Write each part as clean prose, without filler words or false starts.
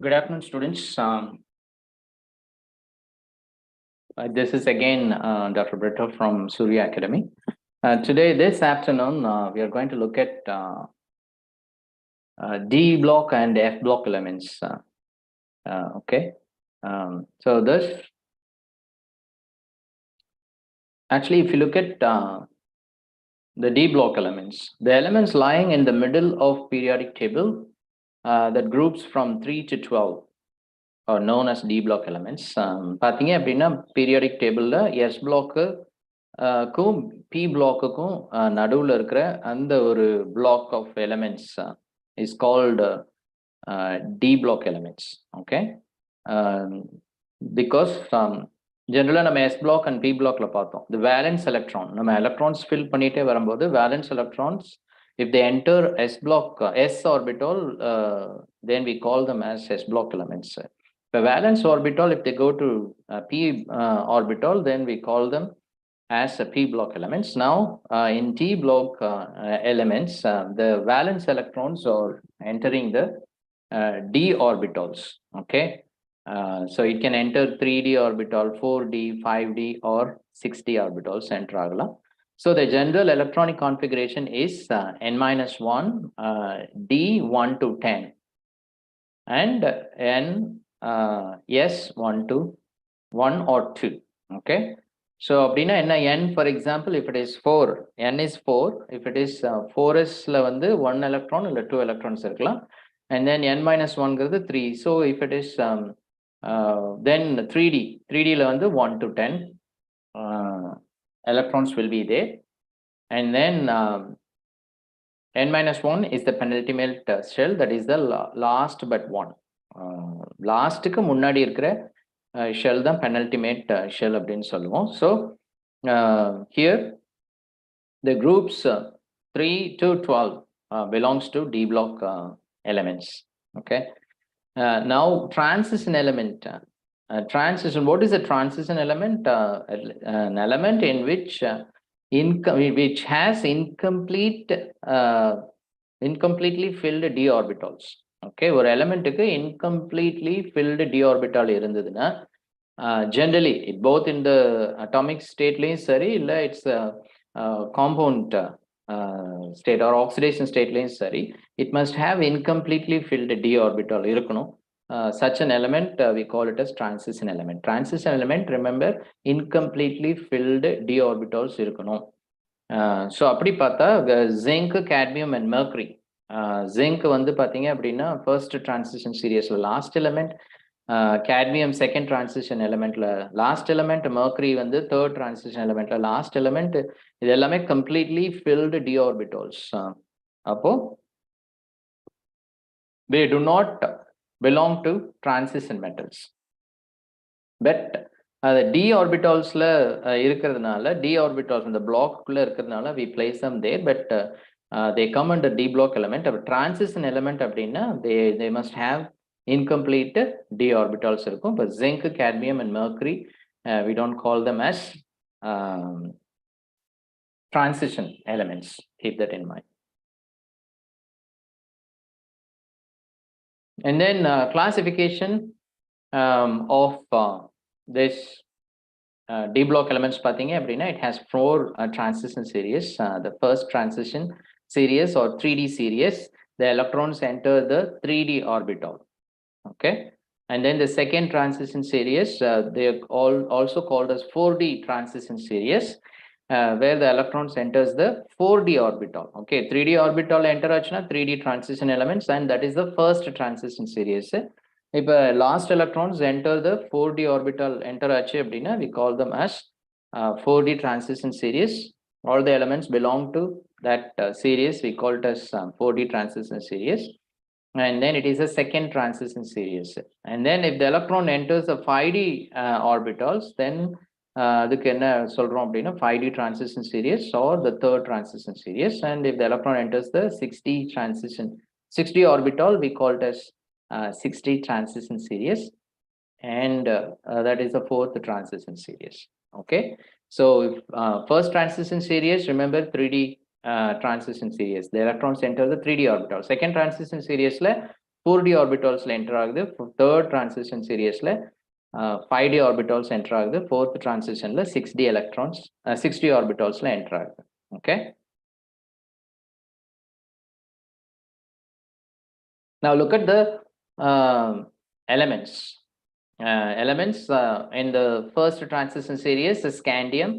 Good afternoon, students. This is again Dr. Brito from Surya Academy. This afternoon, we are going to look at D block and F block elements. Okay. So this, actually, if you look at the D block elements, the elements lying in the middle of periodic table that groups from 3 to 12 are known as D block elements. பார்த்தீங்க அப்படின்னா periodic tableல S block க்கும் P blockக்கும் நடுவுல இருக்கிற அந்த ஒரு block of elements is called D block elements. Okay, because ஜெனரலாக நம்ம S block and P blockல பார்த்தோம். The valence electron, நம்ம electrons fill பண்ணிட்டே வரும்போது valence electrons, if they enter S block, S orbital, then we call them as S block elements. The valence orbital, if they go to P orbital, then we call them as a P block elements. Now, in T block elements, the valence electrons are entering the D orbitals. Okay, so it can enter 3D orbital, 4D, 5D, or 6D orbitals. Enter. So the general electronic configuration is n-1, D 1 to 10, and n S 1 to 1 or 2. Okay, so அப்படினா என்ன n, for example, if it is 4, n is 4, if it is 4s ல வந்து 1 electron இல்ல 2 electrons இருக்கலாம், and then n-1 ங்கிறது 3. so if it is then 3D ல வந்து 1 to 10 electrons will be there, and then n-1 is the penultimate shell, that is the last but one. லாஸ்ட்டுக்கு முன்னாடி இருக்கிற shell தான் பெனல்டிமேட் ஷெல் அப்படின்னு சொல்லுவோம். So here the groups 3 to 12 belongs to D block elements. Okay, now transition element. Transition, what is a transition element? An element in which which has incompletely filled d orbitals. Okay, ஒரு எலமெண்ட்டுக்கு incompletely filled d orbital இருந்ததுன்னா generally both in the atomic stateலையும் சரி இல்லை it's compound state or oxidation stateலையும் சரி, it must have incompletely filled d orbital இருக்கணும். Such an element we call it as transition element. Transition element, remember, incompletely filled d orbitals இருக்கணும். So அப்படி பார்த்தா zinc, cadmium and mercury. Zinc வந்து பார்த்தீங்க அப்படின்னா first transition சீரியஸ்ல last element, cadmium second transition எலிமெண்ட்ல last element, mercury வந்து third transition எலிமெண்ட்ல லாஸ்ட் எலிமெண்ட். இது எல்லாமே கம்ப்ளீட்லி ஃபில்டு d orbitals. அப்போ they do not belong to transition metals, but அது d orbitals-ல இருக்கிறதுனால, d orbitals இந்த block-குள்ள இருக்கிறதுனால we place them there, but they come under D block element. A transition element அப்படின்னா they must have incomplete d orbitals இருக்கும். But zinc, cadmium and mercury, we don't call them as transition elements. Keep that in mind. And then classification of this D block elements பார்த்தீங்க அப்படின்னா it has 4 transition series. The first transition series or 3D series, the electrons enter the 3D orbital. Okay, and then the second transition series, they are also called as 4D transition series, where the electrons enters the 4D orbital. Okay, 3D orbital enter ஆச்சுன்னா 3D transition elements, and that is the first transition series. இப்போ last electrons enter the 4D orbital enter ஆச்சு அப்படின்னா we call them as 4D transition series. All the elements belong to that series, we call it as 4D transition series. And then it is a second transition series. And then if the electron enters the 5D orbitals, then அதுக்கு என்ன சொல்றோம் அப்படின்னா 5D transition series or the third transition series. And if the electron enters the 6D orbital, we call it as 6D transition series, and that is the fourth transition series. Okay, so first transition series, remember 3D transition series, the electrons enter the 3D orbital. Second transition series la 4d orbitals enter ஆகுது. third transition series 5d orbitals enter ஆகுது. fourth transition 6d electrons 6d orbitals enter ஆகுது. Okay. Now look at the elements. Elements in the first transition series is scandium,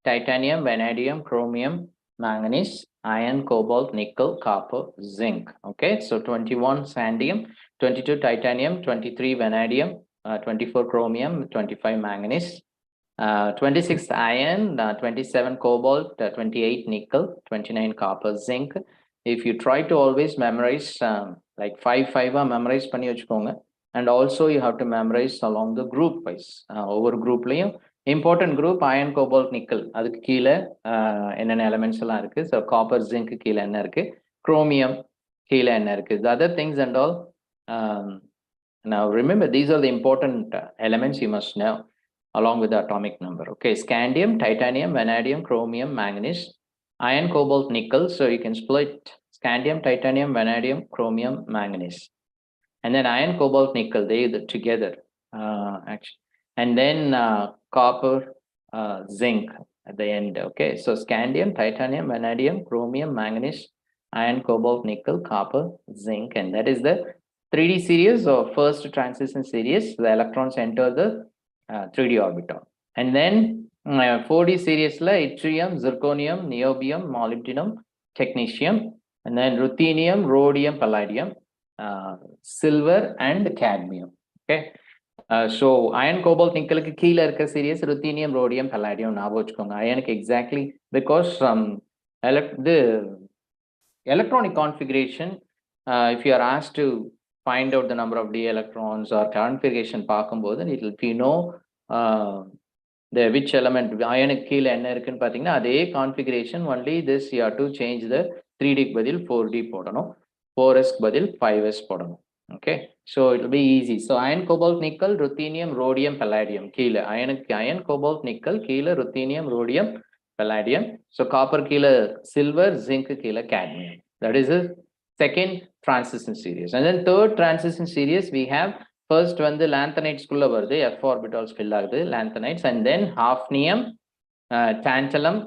titanium, vanadium, chromium, manganese, iron, cobalt, nickel, copper, zinc. Okay, so 21 scandium, 22 titanium, 23 vanadium, 24 chromium, 25 manganese, 26 iron, 27 cobalt, 28 nickel, 29 copper, zinc. If you try to always memorize like 5 memorize பண்ணி வச்சுக்கோங்க. And also you have to memorize along the group wise. Over group லையும் important group iron, cobalt, nickel அதுக்கு கீழே என்னென்ன elements எல்லாம் இருக்கு. So copper, zinc கீழே என்ன இருக்கு, chromium கீழே என்ன இருக்கு, the other things and all. Now remember, these are the important elements you must know along with the atomic number. Okay, scandium, titanium, vanadium, chromium, manganese, iron, cobalt, nickel. So you can split scandium, titanium, vanadium, chromium, manganese. And then iron, cobalt, nickel, they together actually. And then copper, zinc at the end. Okay, so scandium, titanium, vanadium, chromium, manganese, iron, cobalt, nickel, copper, zinc. And that is the 3d series or first transition series. The electrons enter the 3d orbital. And then 4d series yttrium, zirconium, niobium, molybdenum, technetium, and then ruthenium, rhodium, palladium, silver and cadmium. Okay, so iron, cobalt, nickel க்கு கீழ இருக்க series ruthenium, rhodium, palladium ஞாபகம் வச்சுக்கோங்க. அயனுக்கு exactly because the electronic configuration, if you are asked to find out the number of d electrons or configuration பார்க்கும்போது it will be know the which element அயனுக்கு கீழ என்ன இருக்குன்னு பாத்தீங்கன்னா அதே configuration, only this you have to change the 3d க்கு பதில் 4d போடணும், 4s க்கு பதில் 5s போடணும். Okay, so it will be easy. So iron, cobalt, nickel, ruthenium, rhodium, palladium கீழ அயனுக்கு iron, cobalt, nickel கீழ ruthenium, rhodium, palladium. So copper கீழ silver, zinc கீழ cadmium. That is the second transition series. And then third transition series we have first வந்து lanthanides குள்ள வருது, f orbitals fill ஆகுது lanthanides, and then hafnium, tantalum,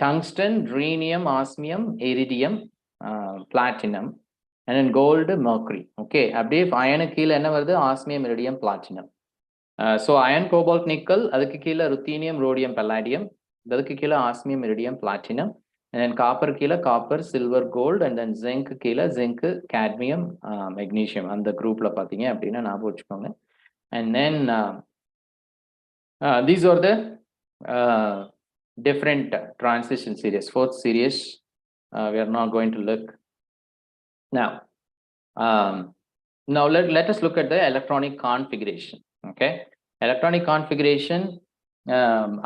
tungsten, rhenium, osmium, iridium, platinum, and then gold, mercury. Okay, அப்படியே அயனுக்கு கீழ என்ன வருது, osmium, iridium, platinum. So iron, cobalt, nickel அதுக்கு கீழ ruthenium, rhodium, palladium, அதுக்கு கீழ osmium, iridium, platinum, and then copper கீழ copper, silver, gold, and then zinc கீழ zinc, cadmium, magnesium. அந்த குரூப்ல பாத்தீங்க அப்படின்னா ஞாபகம் வச்சுக்கோங்க. And then these are the different transition series. Fourth series we are not going to look now. Now let us look at the electronic configuration. Okay, electronic configuration,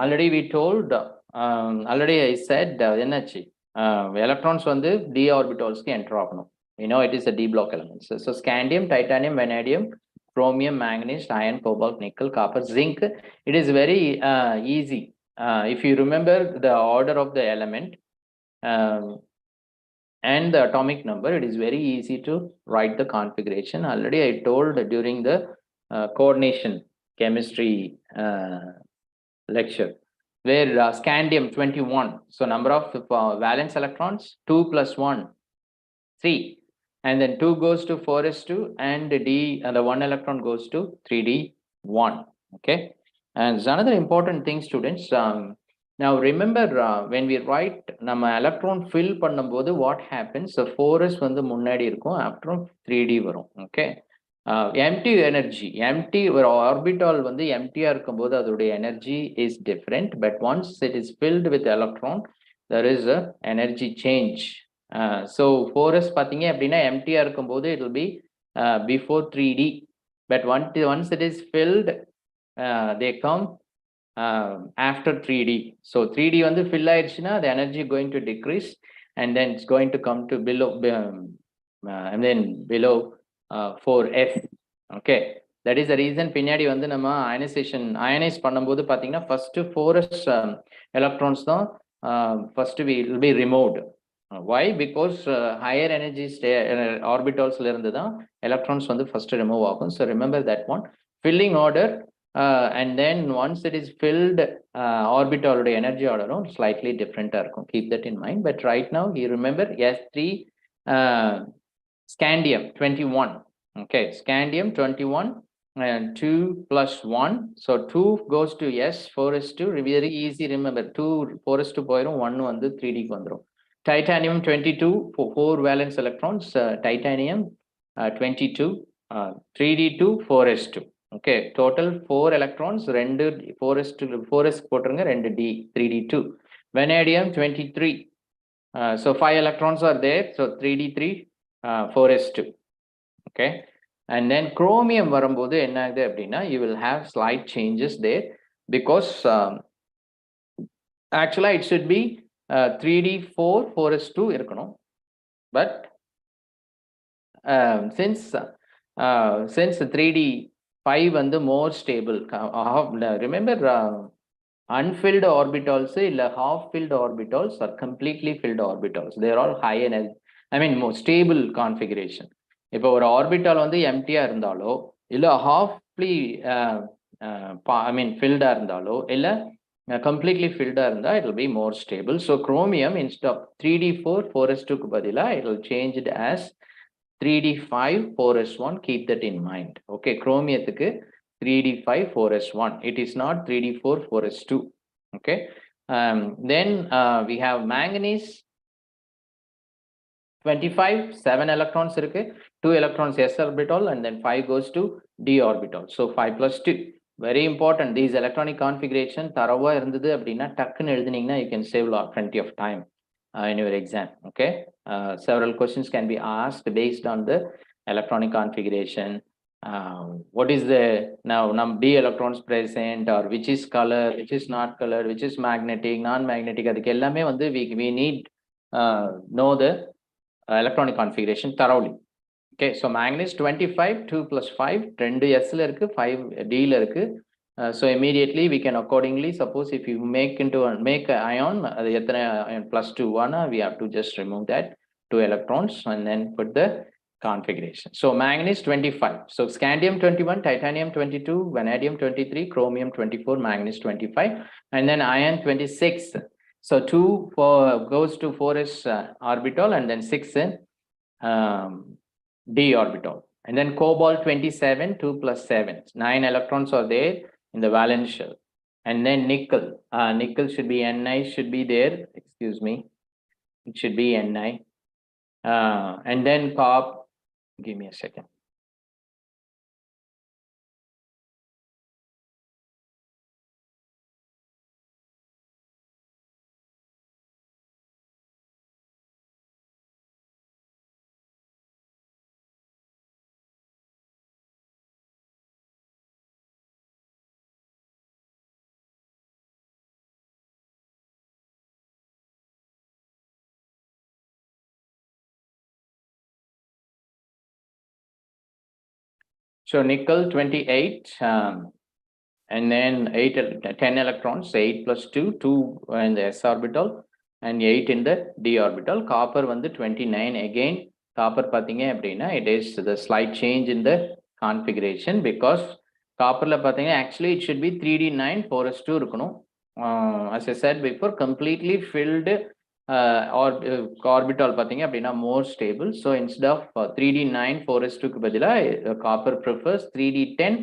already we told, already I said என்னாச்சு, electrons வந்து d orbitals க்கு enter ஆகணும். You know, it is a d block element. So scandium, titanium, vanadium, chromium, manganese, iron, cobalt, nickel, copper, zinc. It is very easy. If you remember the order of the element and the atomic number, it is very easy to write the configuration. Already I told during the coordination chemistry lecture, where scandium 21, so number of valence electrons 2 plus 1 3, and then 2 goes to 4s2, and d and the 1 electron goes to 3d1. Okay, and another important thing, students, now remember when we write நம்ம electron fill பண்ணும்போது what happens, the 4s வந்து முன்னாடி இருக்கும், அப்புறம் 3d வரும். Okay, empty energy, empty ஒரு orbital வந்து empty-ஆ இருக்கும்போது அதோடைய energy is different, but once it is filled with electron there is a energy change. So 4s பாத்தீங்க அப்படின்னா empty-ஆ இருக்கும்போது it will be before 3d, but once it is filled they come after 3d. So 3d வந்து fill ஆயிடுச்சுன்னா the energy going to decrease, and then it's going to come to below and then below 4f. Okay, that is the reason பின்னாடி வந்து நம்ம ionize பண்ணும்போது பாத்தீங்கன்னா first 4s electrons தான் first will be removed. Why? Because higher energy orbitals la irundhu dhaan electrons vandu first remove agum. So remember that one. Filling order, and then once it is filled, orbital energy order slightly different ah irukum. Keep that in mind. But right now you remember S3 scandium 21. Okay, scandium 21 and 2 plus 1. So 2 goes to S, 4 is 2. Very easy, remember 2 4 is 2 போயிடும், 1 வந்து 3D க்கு வந்துரும். Titanium 22 for 4 valence electrons, titanium 22, 3D2 4s2. Okay, total 4 electrons, 2 4s போட்டுருங்க, 2 D 3D2. Vanadium 23, so 5 electrons are there, so 3D3 4s2. Okay, and then chromium வரும்போது என்ன ஆகுது அப்படின்னா, you will have slight changes there because actually it should be 3D4 4s2 இருக்கணும். But since 3D5 வந்து more stable, remember unfilled orbitals illa half filled orbitals or completely filled orbitals, they are all high energy, I mean more stable configuration. இப்போ ஒரு orbital வந்து எம்டியா இருந்தாலோ இல்ல halfly I mean ஃபில்டா இருந்தாலோ இல்ல completely filled இருந்தா it will be more stable. So chromium instead of 3D4 4s2 க்கு பதிலா it will change it as 3D5 4s1. Keep that in mind. Okay, chromiumத்துக்கு 3D5 4s1, it is not 3D4 4s2. Okay, then we have manganese 25, 7 electrons இருக்கு, 2 electrons s orbital and then 5 goes to d orbital. So 5 plus 2, very important. These electronic configuration தரவா இருந்தது அப்படின்னா டக்குன்னு எழுதுனீங்கன்னா you can save plenty of time in your exam. Okay, several questions can be asked based on the electronic configuration. What is the now d electrons present, or which is color, which is not color, which is magnetic, non-magnetic, அதுக்கு எல்லாமே வந்து we need know the electronic configuration thoroughly. Okay, so manganese 25, 2 plus 5, 2 S la irukku, 5 D la irukku. So immediately we can accordingly, suppose if you make an ion, adu ethana ion plus 2 vana, we have to just remove that 2 electrons and then put the configuration. So manganese 25, so scandium 21, titanium 22, vanadium 23, chromium 24, manganese 25, and then iron 26. So 2 goes to 4s orbital and then 6 in d orbital, and then cobalt 27, 2 plus 7, 9 electrons are there in the valence shell. And then nickel, nickel should be Ni, should be there, excuse me, it should be Ni, and then give me a second. So nickel 28, and then 10 electrons, 8 plus 2, 2 in the s orbital and 8 in the d orbital. Copper வந்து 29, again copper பார்த்தீங்க அப்படின்னா it is the slight change in the configuration because copperல பார்த்தீங்கன்னா actually it should be 3D9 4s2 இருக்கணும். As I said before, completely filled orbital பார்த்தீங்க அப்படின்னா more stable. So instead of 3D9 4s2 க்கு பதிலா copper prefers 3D10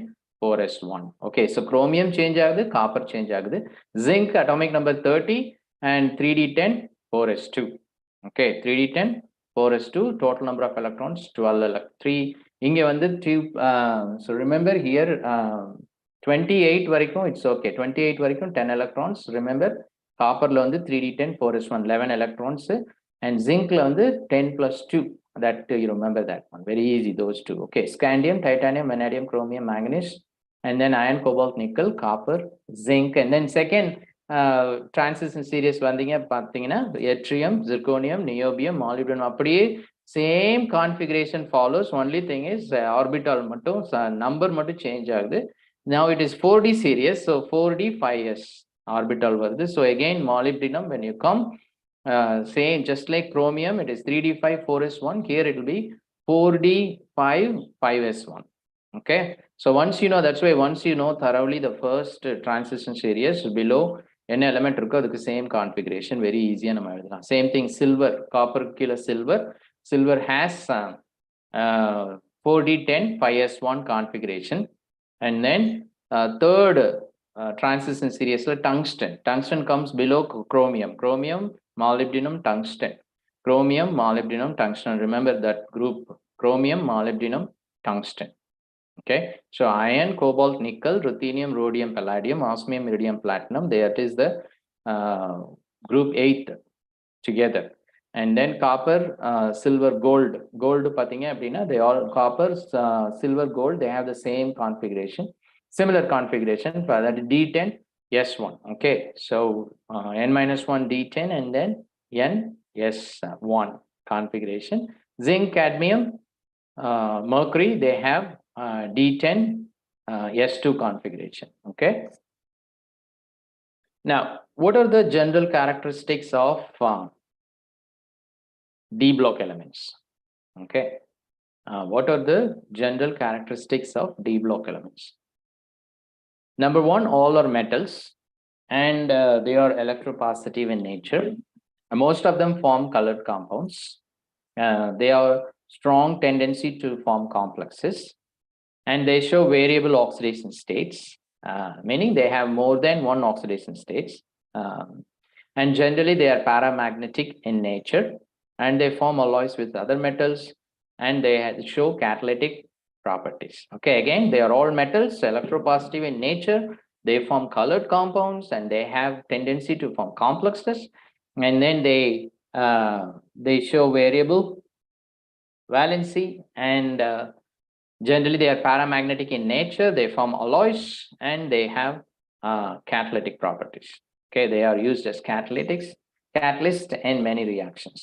4s1. Okay, so chromium change ஆகுது, copper change ஆகுது, zinc atomic number 30 and 3D10 4s2. Okay, 3D10 4s2, total number of electrons 12 3. இங்க வந்து so remember here 28 வரைக்கும் it's okay, 28 வரைக்கும் 10 electrons. Remember copperல வந்து 3D10 4s1 11 electrons, and zincல வந்து 10 plus 2, that you remember that one, very easy, those two. Okay, scandium, titanium, vanadium, chromium, manganese, and then iron, cobalt, nickel, copper, zinc, and then second transition series வந்தீங்க பார்த்தீங்கன்னா yttrium, zirconium, niobium, molybdenum, அப்படியே same configuration follows. Only thing is orbital மட்டும் number மட்டும் change ஆகுது. Now it is 4D series, so 4D 5s orbital வருது. So again molybdenum, when you come Same, just like chromium, it is 3d5, 4s1. Here it will be 4d5, 5s1. Okay. So once you know, that's why once you know thoroughly the first transition series below என்ன element இருக்கோ அதுக்கு same configuration, very easy நம்ம எழுதலாம். Same thing, silver, copper கீழ silver has 4d10, 5s1 configuration. And then third transition series tungsten comes below chromium, molybdenum, tungsten. Chromium, molybdenum, tungsten. Remember that group, chromium, molybdenum, tungsten. Okay, so iron, cobalt, nickel, ruthenium, rhodium, palladium, osmium, iridium, platinum, that is the group 8 together. And then copper, silver, gold pathinga appadina, they all copper, silver, gold, they have the same configuration, similar configuration for that d10 s1. Okay, so n-1 d10 and then n s1 configuration. Zinc, cadmium, mercury, they have d10 s2 configuration. Okay, now what are the general characteristics of D block elements? Okay, what are the general characteristics of D block elements? Number one, all are metals and they are electropositive in nature. Most of them form colored compounds. They are strong tendency to form complexes, and they show variable oxidation states, meaning they have more than one oxidation states. And generally they are paramagnetic in nature, and they form alloys with other metals, and they show catalytic properties. Okay, again, they are all metals, electropositive in nature, they form colored compounds, and they have tendency to form complexes, and then they show variable valency, and generally they are paramagnetic in nature, they form alloys, and they have catalytic properties. Okay, they are used as catalyst in many reactions.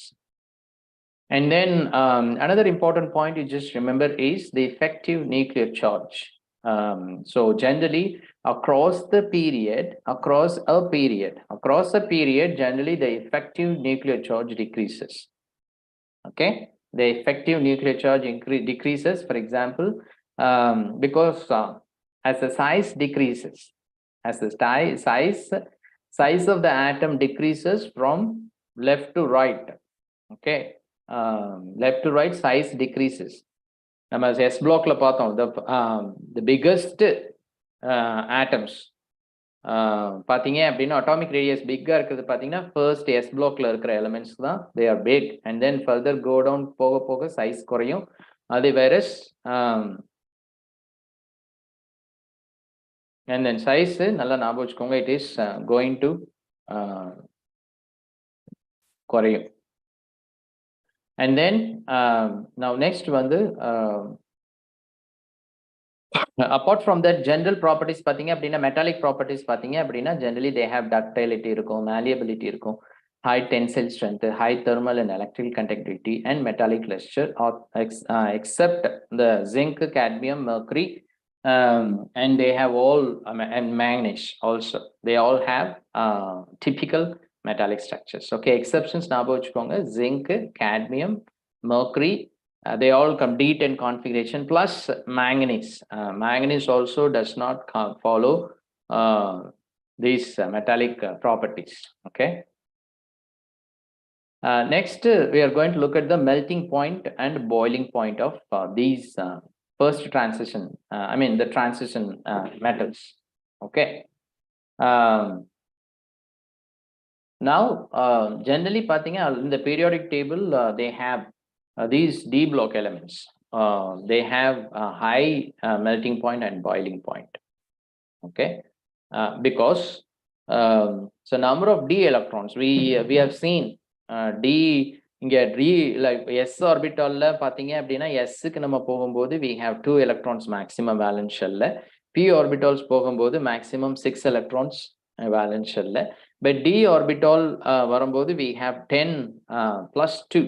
And then another important point you just remember is the effective nuclear charge. So generally across a period, generally the effective nuclear charge decreases. Okay, the effective nuclear charge decreases, for example, because as the size decreases, as the size of the atom decreases from left to right. Okay, left to right, size decreases. நம்ம S block ல பார்த்தோம், the biggest atoms பாத்தீங்க அப்படின்னா atomic radius பிக்கா இருக்குது பாத்தீங்கன்னா first S blockல இருக்கிற elements தான் they are big, and then further go down போக போக size குறையும். அது whereas and then size நல்லா ஞாபகம் வச்சுக்கோங்க, it is going to குறையும். And then now next வந்து apart from that general properties பாத்தீங்க அப்படின்னா metallic properties பாத்தீங்க அப்படின்னா generally they have ductility இருக்கும், malleability இருக்கும், high tensile strength, high thermal and electrical conductivity, and metallic luster, except the zinc, cadmium, mercury, and they have all and manganese also, they all have typical metallic structures. Okay, exceptions ஞாபகம் வச்சுக்கோங்க, zinc, cadmium, mercury, they all come D10 configuration, plus manganese. Manganese also does not follow these metallic properties. Okay, next we are going to look at the melting point and boiling point of these first transition, the transition metals. Okay, now generally பாத்தீங்க in the periodic table they have these D block elements, they have a high melting point and boiling point. Okay, because so number of D electrons we have seen D இங்க D like S orbital ல பாத்தீங்க அப்படின்னா S க்கு நம்ம போகும்போது we have 2 electrons maximum valence shell ல, P orbitals போகும்போது maximum 6 electrons valence shell ல, but D orbital வரும்போது we have 10 plus 2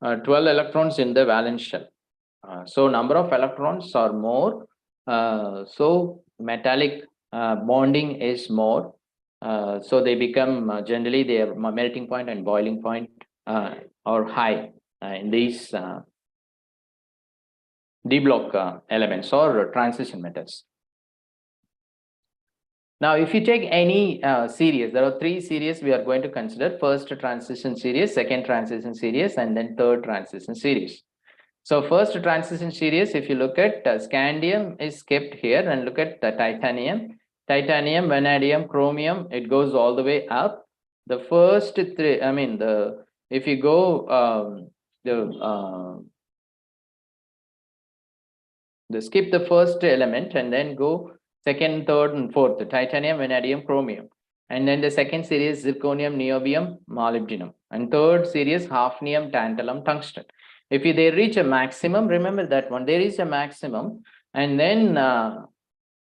12 electrons in the valence shell. So number of electrons are more, so metallic bonding is more, So they become generally their melting point and boiling point are high in these D block elements or transition metals. Now, if you take any series, there are three series we are going to consider: first transition series, second transition series, and then third transition series. So first transition series, if you look at scandium is kept here, and look at the titanium, vanadium, chromium, it goes all the way up. The first three, I mean, if you go skip the first element and then go second, third, and fourth: titanium, vanadium, chromium. And then the second series, zirconium, niobium, molybdenum. And third series, hafnium, tantalum, tungsten. If they reach a maximum, remember that one, they reach a maximum and then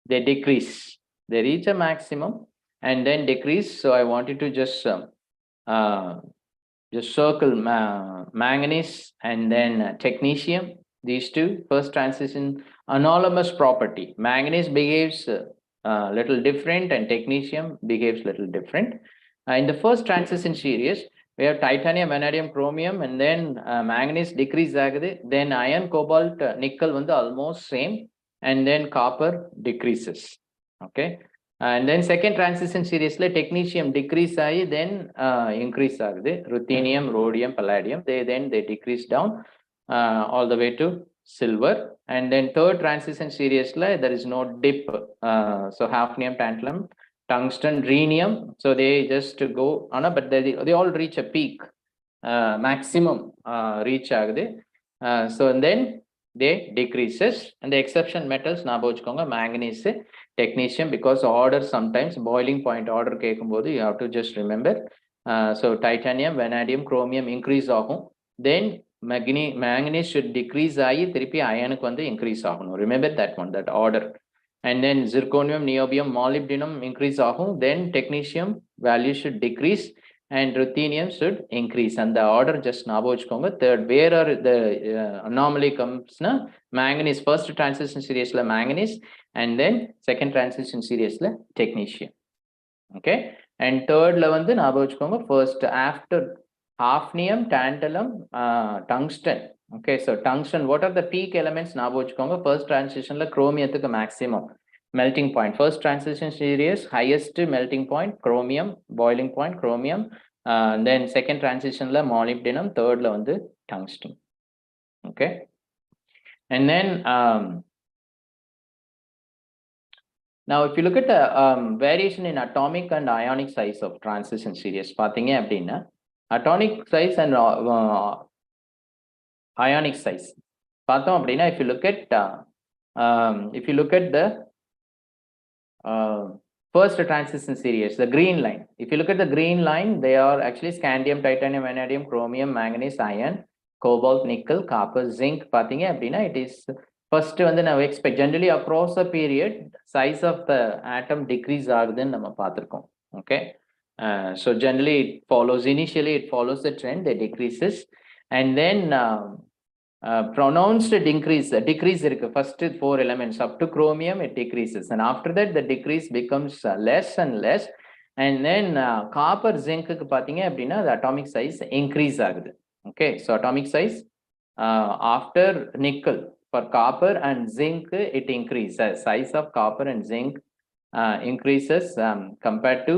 they decrease. They reach a maximum and then decrease. So I wanted to just circle manganese and then technetium. These two, first transition, anomalous property. Manganese behaves little different and technetium behaves little different. In the first transition series, we have titanium, vanadium, chromium, and then manganese decrease agudhu. Then iron, cobalt, nickel வந்து almost same, and then copper decreases. Okay. And then second transition series technetium decrease ஆகி then increase ஆகுது. Ruthenium, rhodium, palladium, they decrease down all the way to silver. And then third transition series there is no dip. So hafnium, tantalum, tungsten, rhenium, so they just go but they all reach a peak, maximum reach ஆகுது. So and then they decreases. And the exception metals ஞாபகம் வச்சுக்கோங்க, manganese, technetium, because order sometimes boiling point order கேட்கும்போது you have to just remember. So titanium, vanadium, chromium increase ஆகும், then manganese should decrease ஆகி திருப்பி அயனுக்கு வந்து increase ஆகணும். Remember that one, that order. And then zirconium, niobium, molybdenum increase ஆகும், then technetium value should decrease and ruthenium should increase. And the order just ஞாபகம் வச்சுக்கோங்க. Third, where are the anomaly comes na, manganese first transition series manganese, and then second transition series technetium. Okay. And third வந்து ஞாபகம் வச்சுக்கோங்க, first after hafnium, tantalum, tungsten. Okay, so tungsten, what are the peak elements ஞாபகம் வச்சுக்கோங்க. First transition chromiumத்துக்கு maximum melting point. First transition series highest melting point chromium, boiling point chromium, then second transition molybdenum, third வந்து tungsten. Okay. And then now if you look at the variation in atomic and ionic size of transition series, பாத்தீங்க அப்படின்னா atomic size and ionic size பார்த்தோம் அப்படின்னா, if you look at the first transition series, the green line, if you look at the green line, they are actually scandium, titanium, vanadium, chromium, manganese, iron, cobalt, nickel, copper, zinc. பாத்தீங்க அப்படின்னா it is first வந்து now expect generally across a period size of the atom decrease ஆகுதுன்னு நம்ம பார்த்திருக்கோம். Okay. So generally it follows, initially it follows the trend, it decreases, and then pronounced decrease இருக்கு. First four elements up to chromium it decreases, and after that the decrease becomes less and less, and then copper, zinc க்கு பாத்தீங்க அப்படின்னா the atomic size increase ஆகுது. Okay, so atomic size after nickel, for copper and zinc it increases. Size of copper and zinc increases compared to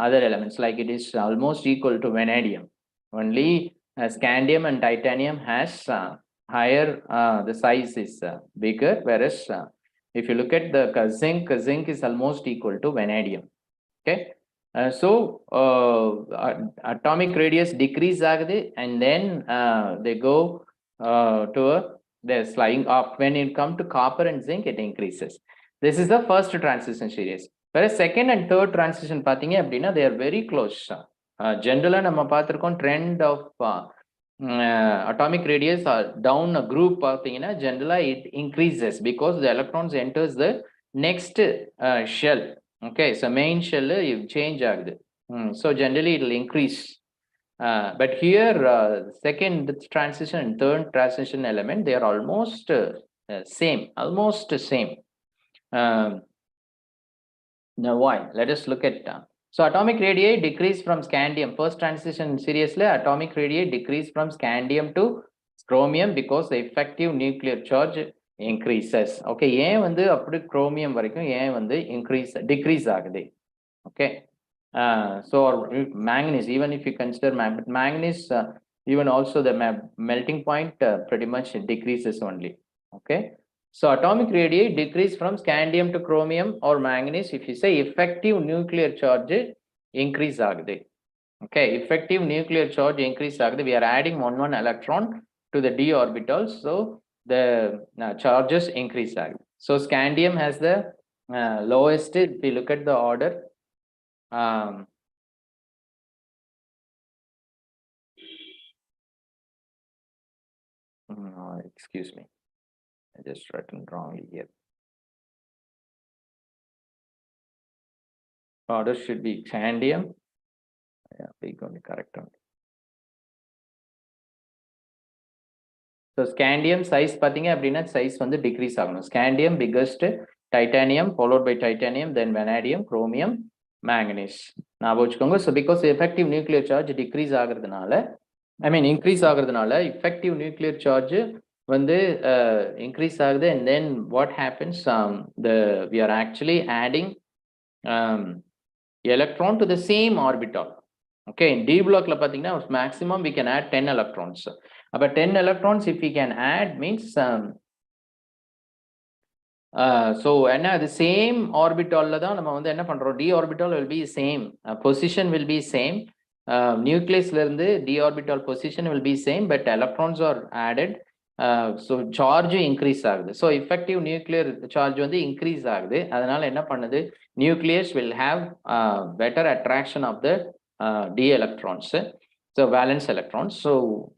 other elements, like it is almost equal to vanadium. Only scandium and titanium has higher, the size is bigger, whereas if you look at the zinc is almost equal to vanadium. Okay. So atomic radius decrease agudhu, and then they go to they're sliding up. When it come to copper and zinc, it increases. This is the first transition series. Whereas second and third transition பாத்தீங்க அப்படின்னா they are very close. Generally நம்ம பார்த்திருக்கோம் trend of atomic radius down a group பார்த்தீங்கன்னா generally it increases because the electrons enters the next shell. Okay, so main shell change ஆகுது. So generally it will increase. But here second transition and third transition element, they are almost same, almost same. Now why? Let us look at so atomic radii decrease from scandium. First transition seriously, atomic radii decrease from scandium to chromium because the effective nuclear charge increases. Okay, ஏன் வந்து அப்படி chromium வரைக்கும் ஏன் வந்து decrease ஆகுது? Okay, so manganese, even if you consider manganese, even also the melting point pretty much decreases only. Okay, so atomic radii decrease from scandium to chromium or manganese if you say effective nuclear charge increase ஆகுது. Okay, effective nuclear charge increase ஆகுது. We are adding one electron to the d orbital, so the charges increase ஆகுது. So scandium has the lowest. If you look at the order, excuse me, I just written wrongly here. Order should be scandium. Yeah, we're going to correct on. So scandium size பார்த்தீங்க அப்படின்னா size வந்து decrease ஆகணும். Scandium biggest, titanium followed by titanium, then vanadium, chromium, manganese. ஞாபகம் வச்சுக்கோங்க. So because the effective nuclear charge decrease ஆகிறதுனால, I mean increase ஆகிறதுனால effective nuclear charge வந்து increase ஆகுது, and then what happens, we are actually adding electron to the same orbital. Okay, in d block la pathina maximum we can add 10 electrons. But 10 electrons if we can add means so enna the same orbital la da nama vandu enna pandrom, d orbital will be same, position will be same, nucleus la irundhu d orbital position will be same, but electrons are added. So charge increase ஆகுது. So effective nuclear charge வந்து increase ஆகுது. அதனால என்ன பண்ணுது, nucleus will have better attraction of the d electrons, so valence electrons, so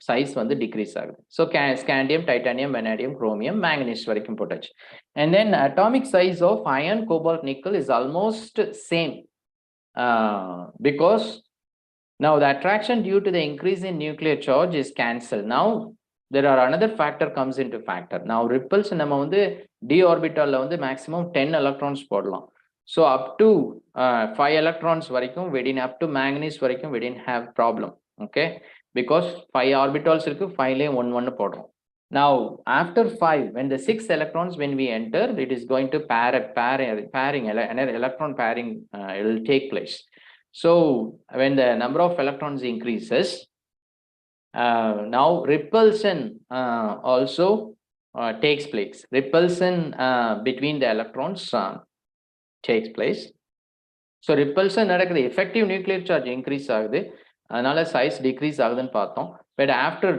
size வந்து decrease ஆகுது. So scandium, titanium, vanadium, chromium, manganese வரைக்கும் போட்டாச்சு. And then atomic size of iron, cobalt, nickel is almost same, because now the attraction due to the increase in nuclear charge is cancelled. Now there are another factor comes into factor. Now ripples நம்ம வந்து d orbital la வந்து maximum 10 electrons போடலாம். So up to 5 electrons வரைக்கும் we didn't, up to manganese வரைக்கும் we didn't have problem. Okay, because 5 orbitals இருக்கு, 5 லே 1 போடுறோம். Now after 5, when the 6 electrons when we enter, it is going to pairing electron pairing it will take place. So when the number of electrons increases, now repulsion also takes place. Repulsion between the electrons takes place. So repulsion நடக்குது, effective nuclear charge increase ஆகுது, அதனால size decrease ஆகுதுன்னு பார்த்தோம். But after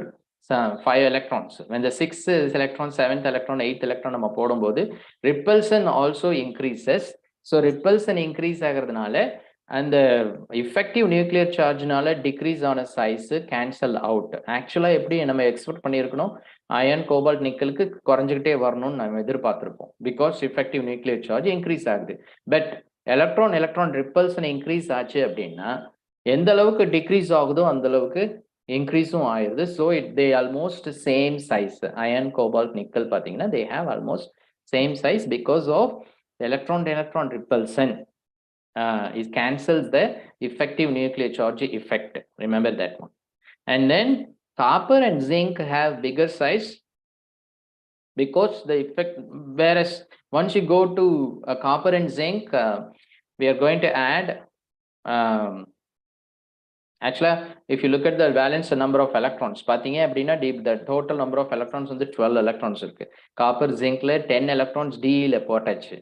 5 electrons, when the 6th electron, 7th electron, 8th electron நம்ம போடும்போது repulsion also increases. So repulsion increase ஆகிறதுனால and the effective nuclear charge நால decrease ஆன size cancel out. Actually எப்படி நம்ம எக்ஸ்பெக்ட் பண்ணியிருக்கணும், iron, cobalt, nickelக்கு குறைஞ்சிக்கிட்டே வரணும்னு நம்ம எதிர்பார்த்திருப்போம், because effective nuclear charge increase ஆகுது. But electron repulsion increase ஆச்சு அப்படின்னா எந்த அளவுக்கு decrease ஆகுதோ அந்த அளவுக்கு increaseம் ஆயிருது. So they almost same size. Iron, cobalt, nickel பார்த்தீங்கன்னா they have almost same size because of electron repulsion. It cancels the effective nuclear charge effect. Remember that one. And then copper and zinc have bigger size because the effect, whereas once you go to copper and zinc, we are going to add actually if you look at the valence number of electrons பாத்தீங்க அப்படின்னா the total number of electrons வந்து 12 electrons இருக்கு. Copper zinc-ல 10 electrons d-ல போட்டாச்சு.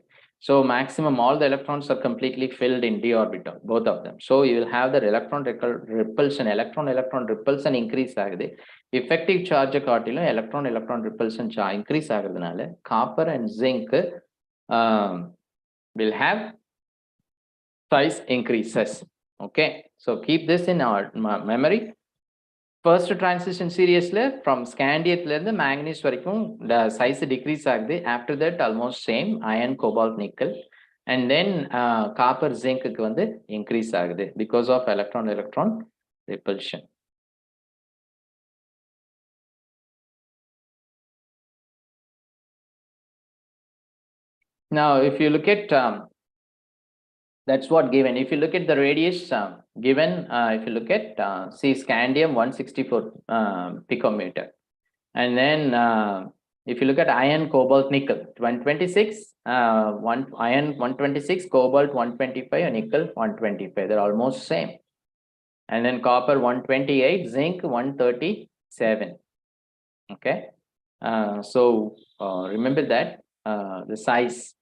So maximum all the electrons are completely filled in d orbital, both of them. So you will have the electron repulsion increase ஆகுது. Effective charge காட்டிலும் electron repulsion increase ஆகுறதுனால copper and zinc will have size increases. Okay, so keep this in our memory. First transition seriously from scandium la irundhu manganese varaikum the size decrease ஆகுது. After that almost same, iron, cobalt, nickel, and then copper, zinc க்கு வந்து increase ஆகுது because of electron repulsion. Now if you look at That's what given. If you look at the radius given, if you look at see scandium 164 picometer, and then if you look at iron, cobalt, nickel 126, iron 126, cobalt 125, and nickel 125. They're almost same. And then copper 128, zinc 137. Okay, so remember that the size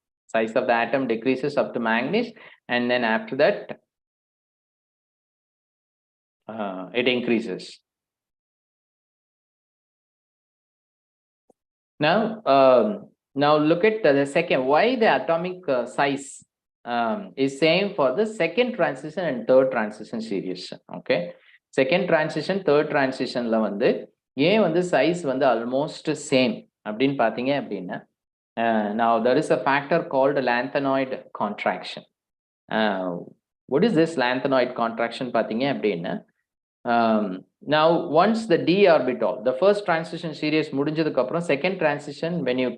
of the atom decreases up to manganese, and then after that it increases. Now look at the second. Why the atomic size is same for the second transition and third transition series. Okay, second transition, third transition la வந்து ஏன் வந்து size வந்து almost same அப்படின்னு பார்த்தீங்க அப்படின்னா, now there is a factor called lanthanoid contraction. What is this lanthanoid contraction பார்த்தீங்க அப்படின்னா, now once the d orbital, the first transition series முடிஞ்சதுக்கு அப்புறம் second transition, when you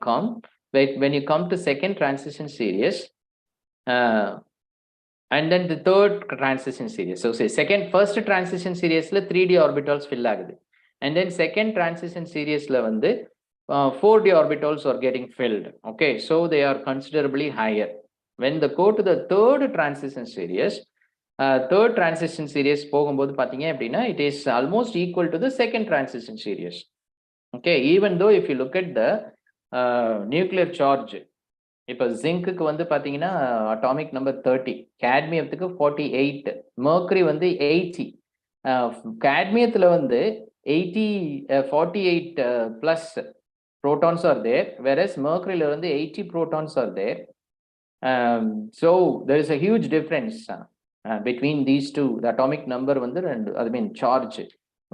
come to second transition series, and then the third transition series, so say first transition series la 3d orbitals fill ஆகுது, and then second transition series la வந்து 4d orbitals are getting filled. Okay, so they are considerably higher. When they go to the third transition series, போகும்போது பார்த்தீங்க அப்படின்னா, it is almost equal to the second transition series. Okay, even though if you look at the nuclear charge, இப்போ zinc வந்து பார்த்தீங்கன்னா atomic number 30, கேட்மியத்துக்கு 48, mercury வந்து 80. கேட்மியத்தில் வந்து 48 plus protons are there, whereas mercuryல வந்து 80 protons are there. So there is a huge difference between these two. The atomic number வந்து charge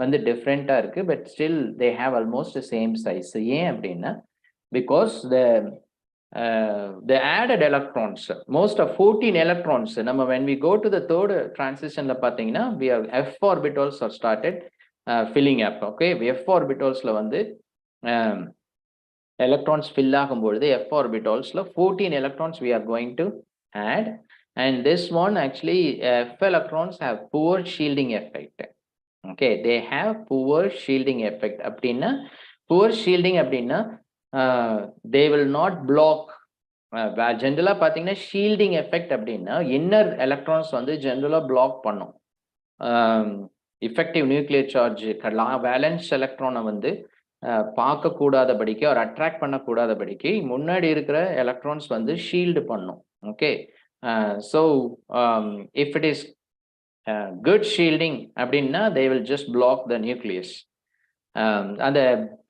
வந்து different-ஆ இருக்கு, but still they have almost the same size. ஏன் அப்படின்னா, because the added electrons, most of 14 electrons, when we go to the third transition la pathina, we have f orbitals are started filling up. Okay, f orbitals la வந்து electrons fill ஆகும்போது f orbitals la 14 electrons we are going to add, and this one actually f electrons have poor shielding effect. Okay, they have poor shielding effect. அப்படின்னா poor shielding அப்படின்னா they will not block. ஜென்ரலா பார்த்தீங்கன்னா shielding effect அப்படின்னா inner electrons வந்து ஜென்ரலா black பண்ணும். Effective nuclear charge valence எலக்ட்ரானை வந்து பார்க்கக்கூடாதபடிக்கு ஒரு அட்ராக்ட் பண்ணக்கூடாதபடிக்கு முன்னாடி இருக்கிற எலக்ட்ரான்ஸ் வந்து ஷீல்டு பண்ணும். Okay, so if it is good shielding அப்படின்னா they will just block the nucleus. அந்த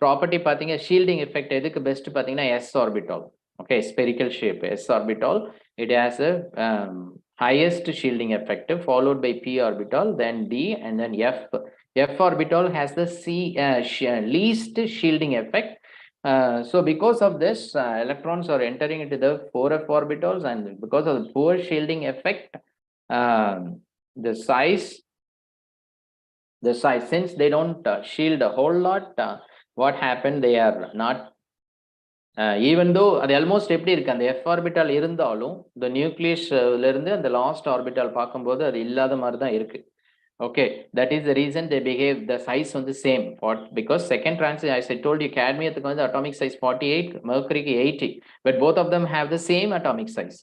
ப்ராப்பர்ட்டி பார்த்தீங்க, ஷீல்டிங் எஃபெக்ட் எதுக்கு பெஸ்ட் பார்த்தீங்கன்னா S orbital. Okay, spherical shape S orbital, it has a highest shielding effect, followed by p orbital, then d, and then f orbital has the least shielding effect. So because of this, electrons are entering into the 4f orbitals, and because of the poor shielding effect, the size since they don't shield a whole lot, what happened, they are not even though அது almost எப்படி இருக்கு, அந்த f orbital இருந்தாலும் the நியூக்ளியஸ்ல இருந்து அந்த last orbital பார்க்கும்போது அது இல்லாத மாதிரி தான் இருக்கு. Okay, that is the reason they behave, the size வந்து same, because second transition, as I told you, cadmiumத்துக்கு வந்து atomic size 48, mercuryக்கு 80, but both of them have the same atomic size.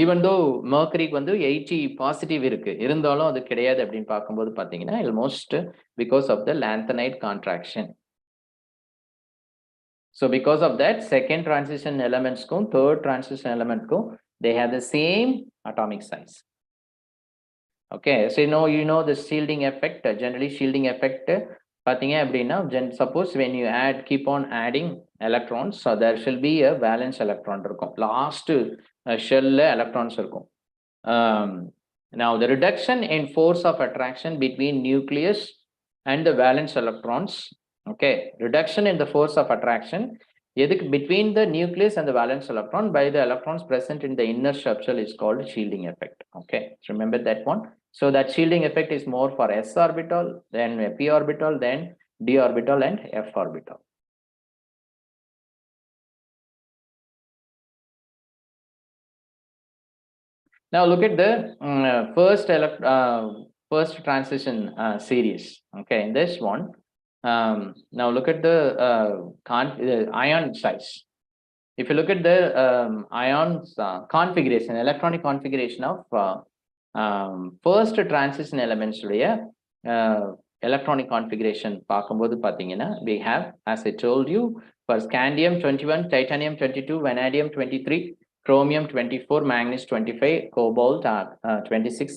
Even though mercuryக்கு வந்து 80 positive இருக்கு, இருந்தாலும் அது கிடையாது அப்படின்னு பார்க்கும்போது பார்த்தீங்கன்னா almost because of the lanthanide contraction. So because of that, second transition elements ko, third transition element ko, they have the same atomic size. Okay, so you know the shielding effect, generally shielding effect pathinga appadina, suppose when you keep on adding electrons, so there shall be a valence electron irukum, last shell la electrons irukum. Now the reduction in force of attraction between nucleus and the valence electrons. Okay, reduction in the force of attraction between the nucleus and the valence electron by the electrons present in the inner subshell is called shielding effect. Okay, so remember that one. So that shielding effect is more for s orbital, then p orbital, then d orbital, and f orbital. Now look at the first transition series. Okay, in this one, now look at the ion size. If you look at the ions configuration, electronic configuration of first transition elements உடைய electronic configuration பார்க்கும்போது பார்த்தீங்கன்னா we have, as I told you, for scandium 21, titanium 22, vanadium 23, chromium 24, manganese 25, cobalt 26,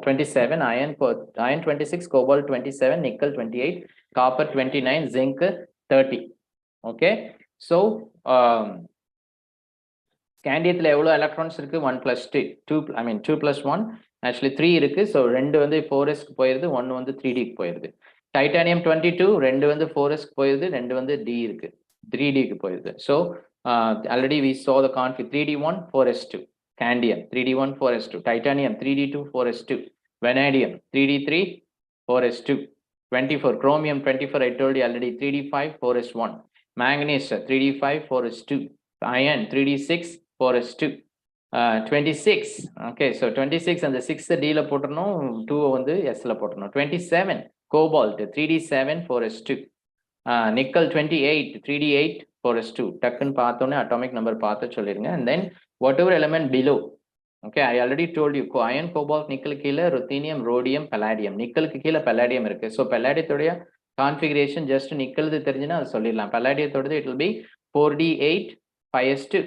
27, iron 26, cobalt 27, nickel 28, copper 29, zinc 30. Okay, so ஸ்காண்டியத்தில் எவ்வளோ electrons இருக்கு? 1 + 2, I mean 2 + 1, actually 3 இருக்கு. So 2 வந்து 4sக்கு போயிருது, 1 வந்து 3dக்கு போயிருது. டைட்டானியம் 22, 2 வந்து 4sக்கு போயிருது, 2 வந்து d இருக்கு, 3dக்கு போயிருது. So already we saw the config 3d1 4s2, scandium 3d1 4s2, titanium 3d2 4s2, vanadium 3d3 4s2, 24 chromium 24, I told you already, 3d5 4s1, manganese 3d5 4s2, iron 3d6 4s2, 26. Okay, so 26 and the 6th d la போட்டுறணும், 2 வந்து s ல போட்டுறணும். 27 cobalt 3d7 4s2, nickel 28 3d8 4s2. டக்குன்னு பார்த்தோன்னே atomic number பார்த்து சொல்லிருங்க. And then whatever element below. Okay, I already told you iron, cobalt, nickel கீழே ruthenium, rhodium, palladium. நிக்கலுக்கு கீழே palladium இருக்கு. So palladiumத்தோடைய configuration just நிக்கலுது தெரிஞ்சுன்னா அது சொல்லிடலாம். palladiumத்தோடது it will be 4d8 5s2,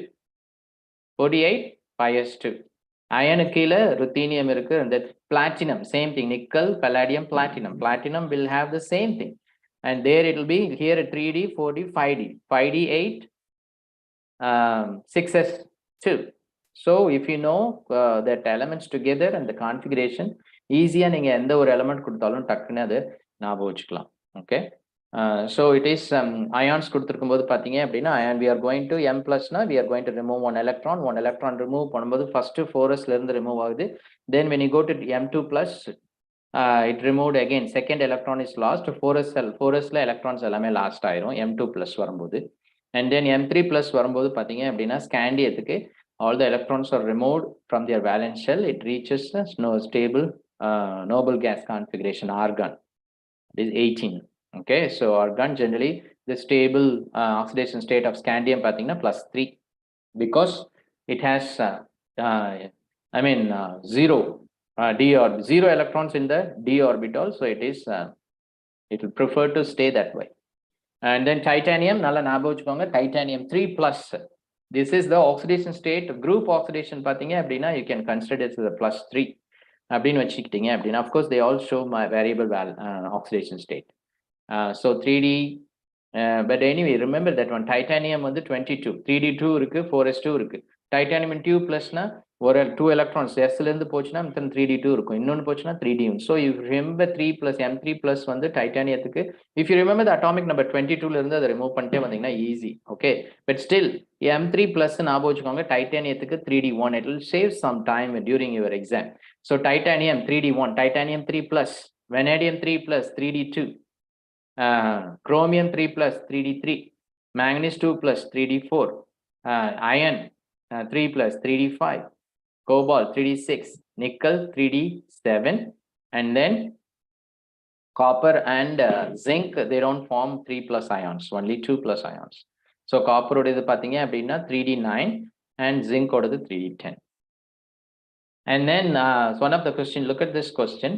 4d8 5s2. iron கீழே ruthenium இருக்கு, and that platinum same thing, nickel, palladium, platinum. Platinum will have the same thing, and there it will be here 3d 4d 5d, 5d8 6s2. So if you know that elements together and the configuration, easy-ஆ நீங்க எந்த ஒரு element கொடுத்தாலும் டக்குன்னு அது ஞாபகம் வச்சுக்கலாம். Okay, so it is ions கொடுத்திருக்கும் போது பாத்தீங்க அப்படின்னா ion we are going to m plus na we are going to remove one electron remove பண்ணும்போது first 4s ல இருந்து remove ஆகுது. Then when you go to m2 plus, it removed again, second electron is lost, 4s ல electrons எல்லாமே lost ஆயிரும் m2 plus வரும்போது. And then m3 plus வரும்போது பாத்தீங்க அப்படின்னா scandiumத்துக்கு all the electrons are removed from their valence shell, it reaches a stable noble gas configuration, argon. It is 18. Okay, so argon generally the stable oxidation state of scandium pathina +3, because it has zero d or zero electrons in the d orbital, so it is it will prefer to stay that way. And then titanium, nalla ஞாபகம் வச்சுக்கோங்க, titanium 3+. This is the oxidation state, group oxidation pathinga appadina you can consider it as a +3 அப்படின்னு வச்சுக்கிட்டீங்க அப்படின்னா, of course they all show my variable oxidation state. So 3d, but anyway remember that one, titanium வந்து 22, 3d2 இருக்கு, 4s2 இருக்கு. titanium 2+ னா ஒரு 2 electrons s ல இருந்து போச்சுன்னா 3d2 இருக்கும், இன்னொன்னு போச்சுன்னா 3d. So you remember 3 plus m3 plus வந்து டைட்டானியத்துக்கு, if you remember the atomic number 22 ல இருந்து அதை ரிமூவ் பண்ணிட்டே வந்தீங்கன்னா easy. Okay, but still m3 plus ஞாபகம் வச்சுக்கோங்க, டைட்டானியத்துக்கு 3d1, it will save some time during your exam. So titanium 3d1, titanium 3+, vanadium 3+, 3d2, chromium 3+, 3d3, manganese 2+, 3d4, iron 3+, 3d5, cobalt 3d6, nickel 3d7, and then copper and zinc, they don't form 3+ ions, only 2+ ions. So copper ஓடது பாத்தீங்க அப்படின்னா 3d9 and zinc ஓடது 3d10. And then one of the question, look at this question.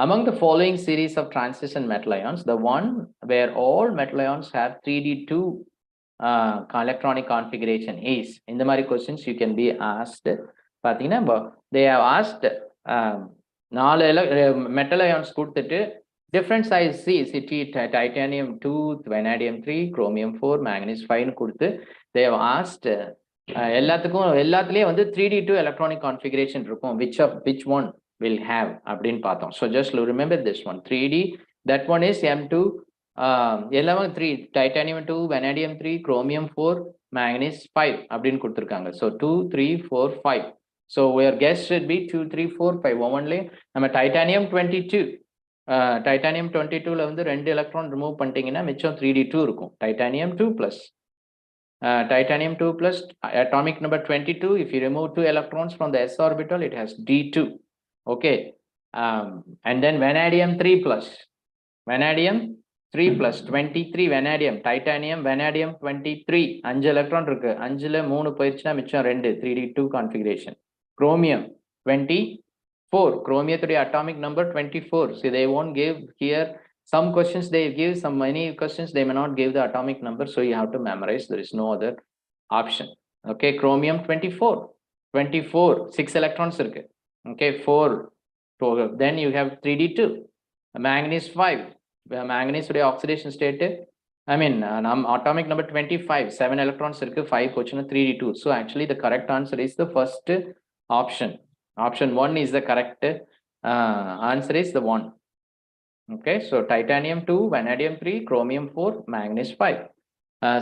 Among the following series of transition metal ions, the one where all metal ions have 3d2 electronic configuration is, in the mari questions you can be asked, pathina they have asked 4 metal ions கொடுத்துட்டு different size titanium 2, vanadium 3, chromium 4, manganese 5 கொடுத்து they have asked எல்லாத்துலயே வந்து 3d2 electronic configuration இருக்கும், which one will have அப்படின்னு பார்த்தோம். So just remember this one, 3d, that one is m2, எல்லாமே 3, titanium 2, vanadium 3, chromium 4, manganese 5 அப்படின்னு கொடுத்திருக்காங்க. So 2, 3, 4, 5. So your guess should be 2, 3, 4, 5. ஒவ்வொன்றிலே நம்ம titanium 22, titanium 22ல வந்து 2 electron remove பண்ணிட்டீங்கன்னா மிச்சம் 3d2 இருக்கும், titanium 2+. Titanium 2 plus atomic number 22. If you remove 2 electrons from the s orbital, it has D2. Okay. And then vanadium 3 plus. Vanadium 3 plus 23 vanadium. Titanium vanadium 23. 5 electron இருக்கு. 5ல 3 போயிடுச்சுனா மிச்சம் 2 3d2 configuration. Chromium 24. Chromium atomic number 24. See, they won't give here. Some questions they give, some many questions they may not give the atomic number, so you have to memorize. There is no other option. Okay, chromium 24. 24, 6 electrons இருக்கு. Okay, 4. Then you have 3d2. Manganese 5. Manganese oxidation state, I mean, atomic number 25, 7 electrons இருக்கு, 5 போச்சுனா 3d2. So actually the correct answer is the first option. Option 1 is the correct answer is the 1. Okay, so titanium 2, vanadium 3, chromium 4, manganese 5.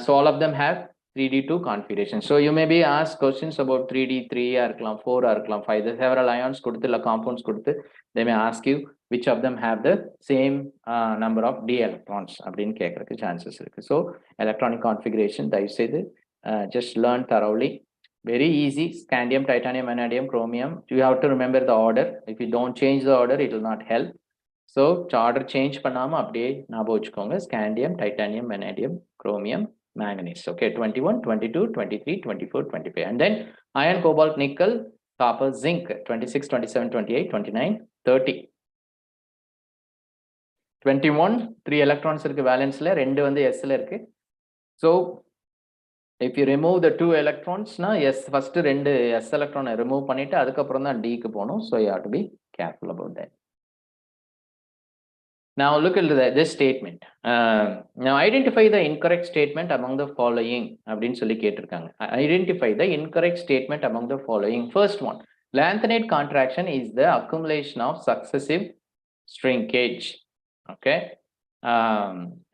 So all of them have 3d2 configuration. So you may be asked questions about 3d3 இருக்கலாம், 4 இருக்கலாம், 5. The several ions கொடுத்து இல்ல compounds கொடுத்து they may ask you which of them have the same number of d electrons அப்படின்னு கேட்கறதுக்கு chances இருக்கு. So electronic configuration தயவு செய்து just learn thoroughly. Very easy. Scandium, titanium, vanadium, chromium. You have to remember the order. If you don't change the order, it will not help. So order change பண்ணாம அப்படியே ஞாபகம் வச்சுக்கோங்க. Scandium, titanium, vanadium, chromium, manganese. Okay, 21, 22, 23, 24, 25. And then iron, cobalt, nickel, copper, zinc, 26, 27, 28, 29, 30. 21, 3 electrons இருக்கு valenceல, 2 வந்து sல இருக்கு. So if you remove the 2 electrons, na yes, first 2 s electron remove பண்ணிட்டு அதுக்கப்புறம் தான் d க்கு போணும். So you have to be careful about that. Now look at this statement. Now identify the incorrect statement among the following. அப்படின்னு சொல்லி கேட்டிருக்காங்க. Identify the incorrect statement among the following. First one, lanthanide contraction is the accumulation of successive shrinkage. Okay.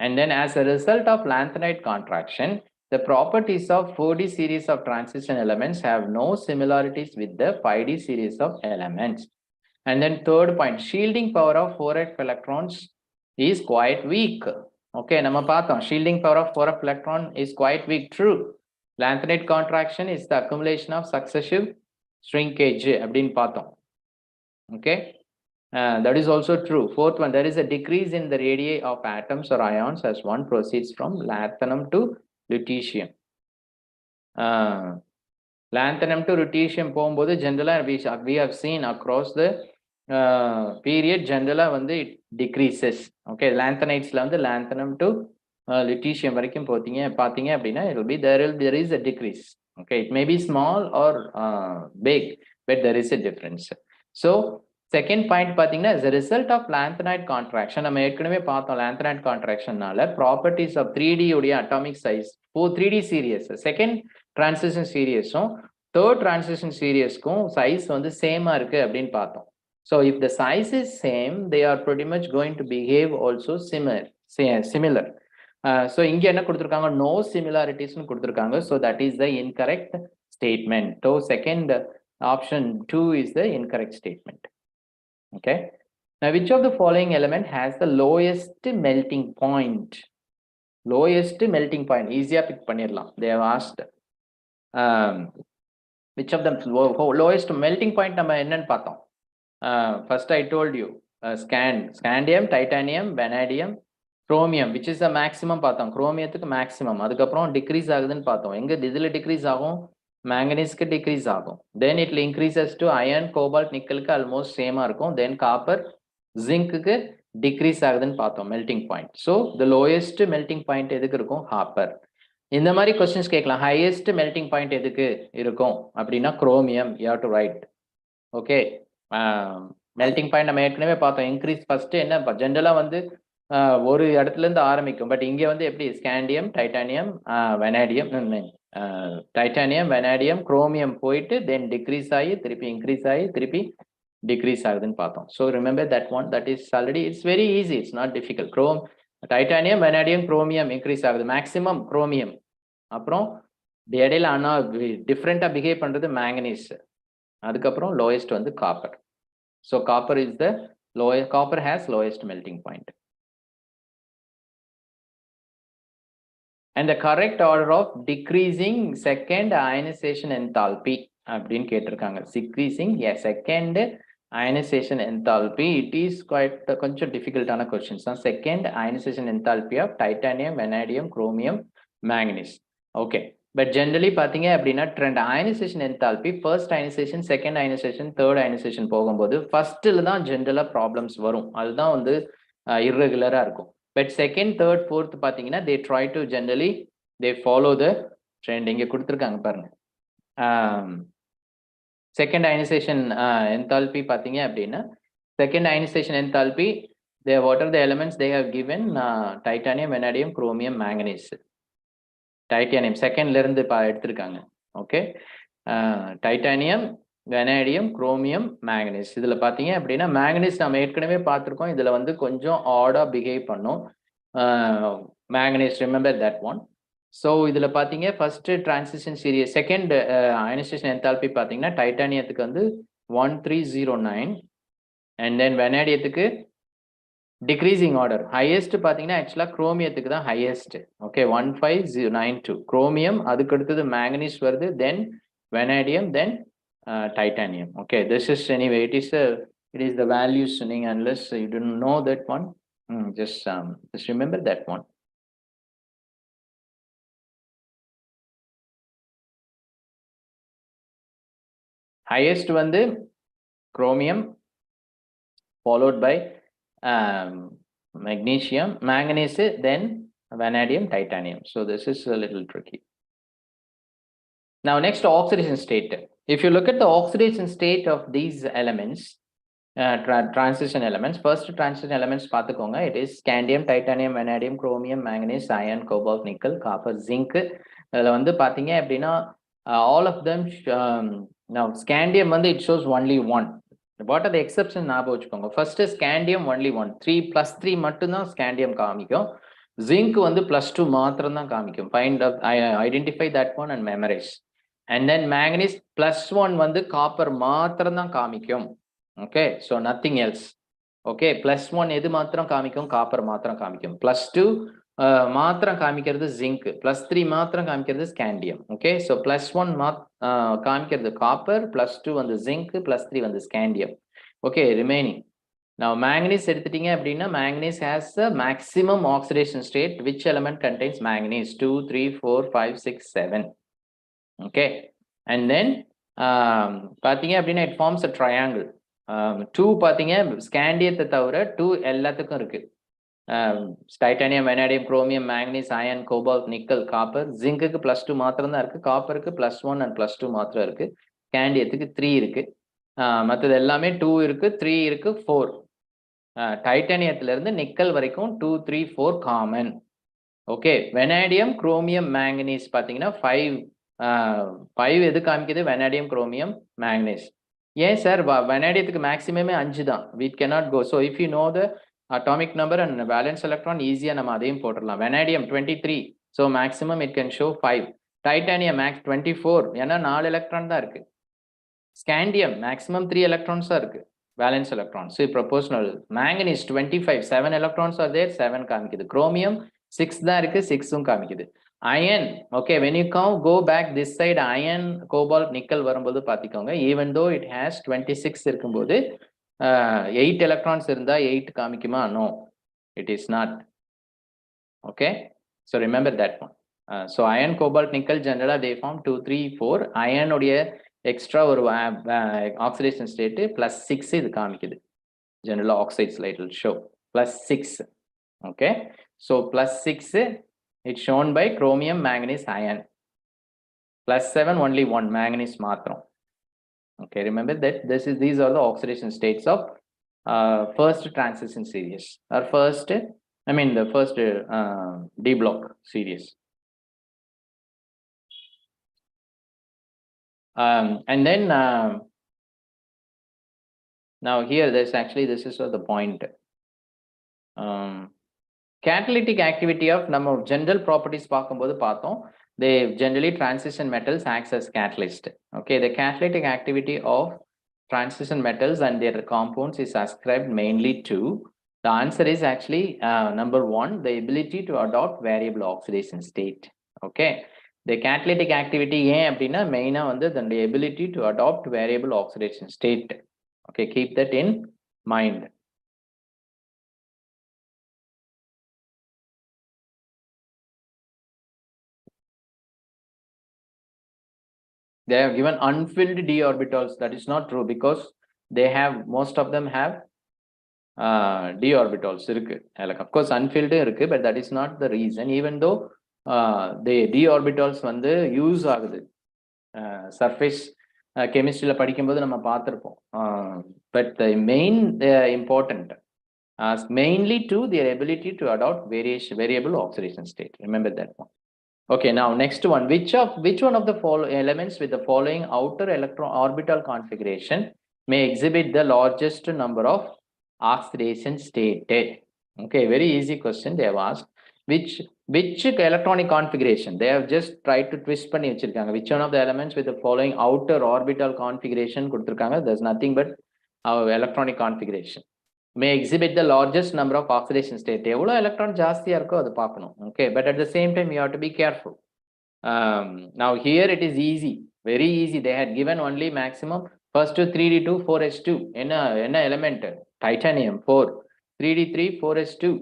And then as a result of lanthanide contraction, the properties of 4D series of transition elements have no similarities with the 5D series of elements. And then third point, shielding power of 4f electrons is quite weak. Okay, நம்ம பார்த்தோம் shielding power of 4f electron is quite weak. True. Lanthanide contraction is the accumulation of successive shrinkage அப்படின்னு பார்த்தோம். Okay, that is also true. Fourth one, there is a decrease in the radii of atoms or ions as one proceeds from lanthanum to lutetium. Lanthanum to lutetium போகும்போது generally we have seen across the period generally வந்து it decreases. Okay, lanthanidesல வந்து lanthanum to lutetium வரைக்கும் பார்த்தீங்க அப்படின்னா it will be there is a decrease. Okay, it may be small or big, but there is a difference. So second point பார்த்தீங்கன்னா as a result of lanthanide contraction, நம்ம ஏற்கனவே பார்த்தோம் lanthanide contractionனால properties of 3D உடைய atomic size 3D series second transition seriesம் third transition seriesக்கும் size வந்து சேமா இருக்கு அப்படின்னு பார்த்தோம். So if the size is same, they are pretty much going to behave also similar. So இங்க என்ன கொடுத்திருக்காங்க, no similarities னு கொடுத்திருக்காங்க. So that is the incorrect statement. So second option 2 is the incorrect statement. Okay, now which of the following element has the lowest melting point? Lowest melting point easy pick பண்ணிரலாம். They have asked which of them lowest melting point நம்ம என்னன்னு பார்த்தோம். First I told you scandium, titanium, vanadium, chromium, which is the maximum பார்த்தோம். chromiumத்துக்கு maximum, அதுக்கப்புறம் decrease ஆகுதுன்னு பார்த்தோம். எங்க இதுல decrease ஆகும், manganeseக்கு decrease ஆகும். Then it increases to iron, cobalt, nickelக்கு almost same இருக்கும். Then copper, zincக்கு decrease ஆகுதுன்னு பார்த்தோம் melting point. So the lowest melting point எதுக்கு இருக்கும், copper. இந்த மாதிரி questions கேட்கலாம். highest melting point எதுக்கு இருக்கும் அப்படின்னா chromium, you have to write. Okay, melting point நம்ம ஏற்கனவே பார்த்தோம். increase first என்ன ஜெனரலா வந்து ஒரு இடத்துல இருந்து ஆரம்பிக்கும். பட் இங்க வந்து எப்படி scandium, titanium, vanadium, chromium போயிட்டு then decrease ஆகி திருப்பி increase ஆகி திருப்பி decrease ஆகுதுன்னு பார்த்தோம். So remember that one, that is already, it's very easy, it's not difficult. titanium, vanadium, chromium increase ஆகுது, maximum chromium. அப்புறம் இடையில ஆனா டிஃப்ரெண்டா பிஹேவ் பண்றது manganese. அதுக்கப்புறம் lowest வந்து copper. So copper is the lowest, copper has lowest melting point. and the correct order of decreasing second ionization enthalpy அப்படின்னு கேட்டிருக்காங்க. Decreasing second ionization enthalpy. It is quite கொஞ்சம் டிஃபிகல்ட்டான கொஸ்டின்ஸ் தான். Second ionization enthalpy of titanium, vanadium, chromium, manganese. Okay, but generally பாத்தீங்க அப்படின்னா trend ionization enthalpy, first ionization, second ionization, third ionization போகும்போது ஃபர்ஸ்ட்ல தான் ஜென்ரலா ப்ராப்ளம்ஸ் வரும். அதுதான் வந்து irregular-ஆ இருக்கும். But second, third, fourth பாத்தீங்கன்னா they try to generally they follow the trend. இங்க கொடுத்திருக்காங்க பாருங்க. Second ionization enthalpy பாத்தீங்க அப்படின்னா second ionization enthalpy, they what are the elements they have given? Titanium, vanadium, chromium, manganese. Titanium secondல இருந்து எடுத்திருக்காங்க. Okay, titanium, vanadium, chromium, manganese. இதுல பாத்தீங்க அப்படின்னா manganese நம்ம ஏற்கனவே பார்த்திருக்கோம். இதுல வந்து கொஞ்சம் ஆடா பிஹேவ் பண்ணும். Manganese, remember that one. So இதுல பாத்தீங்க first transition series, second ionization enthalpy பாத்தீங்கன்னா டைட்டானியத்துக்கு வந்து 1309 and then vanadiumத்துக்கு decreasing order. Highest பாத்தீங்கன்னா actually chromiumத்துக்கு தான் highest. Okay, 15092. chromium அதுக்கு அடுத்தது manganese வருது, then vanadium, then titanium. Okay, this is anyway it is the values unless you don't know that one. Just remember that one. Highest வந்து chromium followed by magnesium, manganese, then vanadium, titanium. So this is a little tricky. Now next, oxidation state. If you look at the oxidation state of these elements, transition elements, first transition elements பார்த்துக்கோங்க. It is scandium, titanium, vanadium, chromium, manganese, iron, cobalt, nickel, copper, zinc. அதுல வந்து பாத்தீங்க அப்படின்னா all of them now scandium வந்து it shows only one. What are the exceptions ஞாபகம் வச்சுக்கோங்க. first scandium only one, 3+3 மட்டும்தான் scandium காமிக்கும். zinc வந்து +2 மாத்திரம் தான் காமிக்கும். Find out, identify that one and memorize. And then manganese +1 வந்து copper மாத்திரம் தான் காமிக்கும். Okay, so nothing else. Okay, +1 எது மாத்திரம் காமிக்கும்? copper மாத்திரம் காமிக்கும். +2 மாத்திரம் காமிக்கிறது zinc, +3 மாத்திரம் காமிக்கிறது scandium. Okay, so +1 காமிக்கிறது copper, +2 வந்து zinc, +3 வந்து scandium. Okay, remaining. Now manganese எடுத்துட்டீங்க அப்படின்னா manganese has a maximum oxidation state. Which element contains manganese? 2, 3, 4, 5, 6, 7. Okay, and then பாத்தீங்க அப்படின்னா it forms a triangle. 2 பாத்தீங்க ஸ்காண்டியத்தை தவிர 2 எல்லாத்துக்கும் இருக்கு. Titanium, vanadium, chromium, manganese, iron, cobalt, nickel, copper. ஜிங்குக்கு +2 மாத்திரம் தான் இருக்கு. காப்பருக்கு +1 and +2 மாத்திரம் இருக்கு. ஸ்காண்டியத்துக்கு 3 இருக்கு. மற்றது எல்லாமே 2 இருக்கு, 3 இருக்கு, 4. டைட்டானியத்துல இருந்து நிக்கல் வரைக்கும் 2, 3, 4 common. Okay, vanadium, chromium, manganese பாத்தீங்கன்னா 5 எது காமிக்குது? Vanadium, chromium, manganese. ஏன் சார் வெனாடியத்துக்கு மேக்ஸிமமே 5 தான். we cannot go. So if you know the atomic number and valence electron, ஈஸியா நம்ம அதையும் போட்டுடலாம். Vanadium 23, so maximum it can show 5. Titanium max 24, ஏன்னா 4 எலக்ட்ரான் தான் இருக்கு. ஸ்காண்டியம் maximum 3 electrons தான் இருக்கு, valence electrons. So proportional. manganese 25, 7 electrons are there, 7 காமிக்குது. chromium 6 தான் இருக்கு, 6ம் காமிக்குது. iron, okay, when you go back this side, iron, cobalt, nickel வரும்போது பாத்திக்கோங்க, even though it has 26 இருக்கும்போது 8 electrons இருந்தா 8 காமிக்குமா? No, it is not. Okay, so remember that one. So iron, cobalt, nickel generally they form 2, 3, 4. iron உடைய extra ஒரு oxidation state +6 இது காமிக்குது. general oxides light will show +6. okay, so +6 it's shown by chromium, manganese, iron. +7 only one, manganese matram. Okay, remember that these are the oxidation states of first transition series, or the first D block series. And then now here this is the point. Catalytic activity of நம்ம general properties பார்க்கும்போது பார்த்தோம், they generally transition metals acts as catalyst. Okay, the catalytic activity of transition metals and their compounds is ascribed mainly to The answer is actually number 1, the ability to adopt variable oxidation state. Okay, the catalytic activity ஏன் அப்படின்னா மெயினா வந்து the ability to adopt variable oxidation state. Okay, keep that in mind. They have given unfilled d orbitals. That is not true because they have, most of them have d orbitals இருக்கு. Like of course unfilled இருக்கு, but that is not the reason. Even though the d orbitals வந்து use ஆகுது surface கெமிஸ்ட்ரியில் படிக்கும்போது நம்ம பார்த்துருப்போம். But the main important mainly to their ability to adopt variable oxidation state. Remember that one. Okay, now next one. Which one of the elements with the following outer electron orbital configuration may exhibit the largest number of oxidation state? Okay, very easy question they have asked. Which electronic configuration? They have just tried to twist பண்ணி வச்சிருக்காங்க. Which one of the elements with the following outer orbital configuration கொடுத்திருக்காங்க. There's nothing but our electronic configuration may exhibit the largest number of oxidation state. எவ்வளோ electron ஜாஸ்தியா இருக்கோ அது பார்க்கணும். Okay, but at the same time you have to be careful. Now here it is easy, very easy. They had given only maximum first 3d2 4s2 என்ன element? Titanium 4, 3d3 4s2,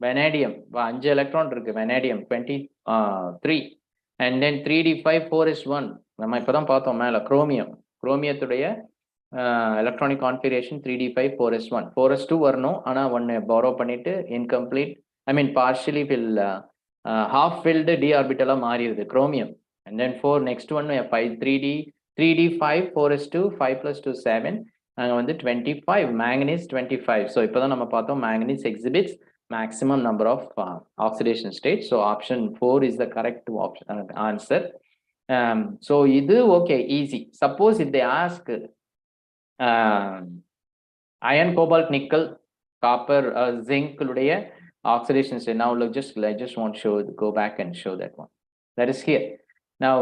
vanadium 5 electron இருக்கு, vanadium 23, and then 3d5 4s1 நம்ம இப்பதான் பார்த்தோம் மேல குரோமியத்துடைய electronic configuration 3d5 4s1 4s2 வரணும். ஆனா ஒன்னு borrow பண்ணிட்டு incomplete, I mean partially fill, half filled d orbital மாறிடுது chromium. And then 4 next one 5 3d5 4s2 5 plus 2 7, அங்க வந்து 25 manganese 25. So இப்போதான் நம்ம பார்த்தோம் manganese exhibits maximum number of oxidation states. So option 4 is the correct option, answer. So இது okay, easy. Suppose if they ask iron, cobalt, nickel, copper, zinc உடைய oxidation state. Now look, I just want to show, go back and show that one. That is here. Now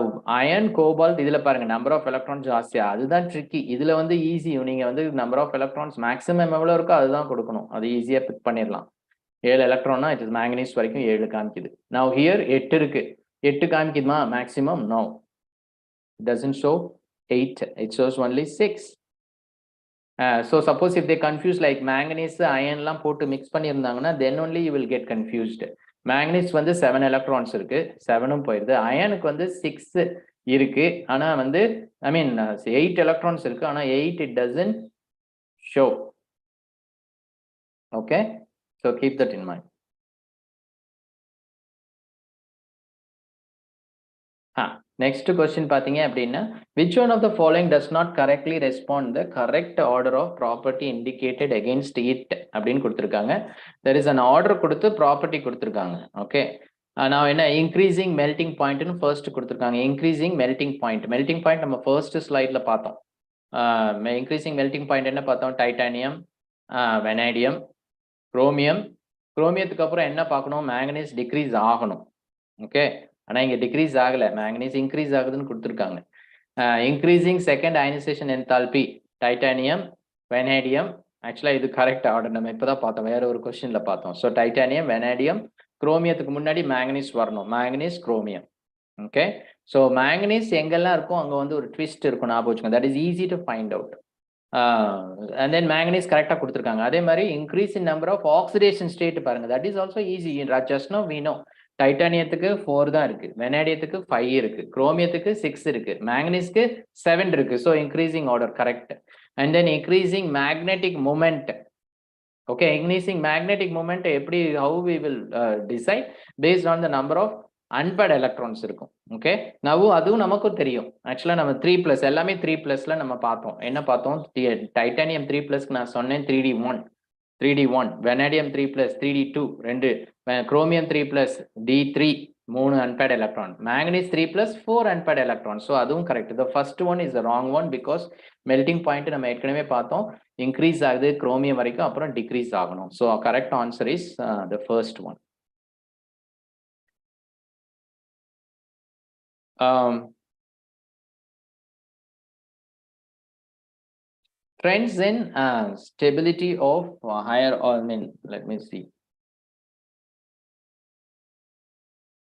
iron, cobalt இதுல பாருங்க number of electrons ஜாஸ்தியா, அதுதான் tricky. இதுல வந்து easy, நீங்க வந்து number of electrons maximum எவ்வளவு இருக்கோ அதுதான் கொடுக்கணும். அது ஈஸியா பிக் பண்ணிடலாம். 7 எலக்ட்ரான்னா it is manganese வரைக்கும் 7 காமிக்குது. Now here 8 இருக்கு, 8 காமிக்குதுமா maximum? No, it doesn't show 8, it shows only 6. So suppose if they confuse like manganese iron லாம் போட்டு mix பண்ணியிருந்தாங்கன்னா then only you will get confused. manganese வந்து 7 electrons இருக்கு, 7ம் போயிருது. அயனுக்கு வந்து 6 இருக்கு, ஆனா வந்து I mean 8 electrons இருக்கு, ஆனா 8 it doesn't show. Okay, so keep that in mind. Next question பாத்தீங்க அப்படின்னா, which one of the following does not correctly respond the correct order of property indicated against it அப்படின்னு கொடுத்திருக்காங்க. There is an order கொடுத்து property கொடுத்திருக்காங்க. Okay, now என்ன increasing melting point னு first கொடுத்திருக்காங்க. increasing melting point நம்ம first slideல பார்த்தோம். increasing melting point என்ன பார்த்தோம்? டைட்டானியம், வெனாடியம், குரோமியத்துக்கு அப்புறம் என்ன பார்க்கணும்? மேங்கனீஸ் டிக்ரீஸ் ஆகணும். ஓகே, ஆனா இங்க டிக்ரீஸ் ஆகல, மேங்கனீஸ் இன்க்ரீஸ் ஆகுதுன்னு கொடுத்துருக்காங்க. Increasing second ionisation enthalpy titanium, vanadium. ஆக்சுவலா இது கரெக்ட் ஆர்டர், நம்ம இப்பதான் பார்த்தோம், வேற ஒரு கொஸ்டின்ல பார்த்தோம். ஸோ டைட்டானியம், வெனாடியம், குரோமியத்துக்கு முன்னாடி மேங்கனீஸ் வரணும், manganese, chromium. Okay, so manganese எங்கெல்லாம் இருக்கும் அங்க வந்து ஒரு ட்விஸ்ட் இருக்கும், ஞாபகம் வச்சுக்கோங்க. That is easy to find out. And then manganese கரெக்டாக கொடுத்துருக்காங்க. அதே மாதிரி increase in number of oxidation state பாருங்க, that is also easy. Just know we know டைட்டானியத்துக்கு 4 தான் இருக்கு, வெனாடியத்துக்கு 5 இருக்கு, குரோமியத்துக்கு 6 இருக்கு, மேங்கனீஸ்க்கு 7 இருக்கு. So increasing order correct. And then increasing magnetic moment. Okay, increasing magnetic moment எப்படி, how we will decide based on the number of unpaired electrons இருக்கும். Okay, அதுவும் நமக்கும் தெரியும். ஆக்சுவலா நம்ம 3+ எல்லாமே 3+ல நம்ம பார்த்தோம். என்ன பார்த்தோம்? டைட்டானியம் 3+க்கு நான் சொன்னேன் 3d1, vanadium 3+, 3d2 2, chromium 3+, d3 3 unpaired electron, manganese 3+, 4 unpaired electron. So அதுவும் correct. The first one is the wrong one because melting point நம்ம ஏற்கனவே பார்த்தோம், இன்க்ரீஸ் ஆகுது குரோமியம் வரைக்கும், அப்புறம் டிக்ரீஸ் ஆகணும். So correct answer is the first one. trends in stability of higher, or I mean, let me see.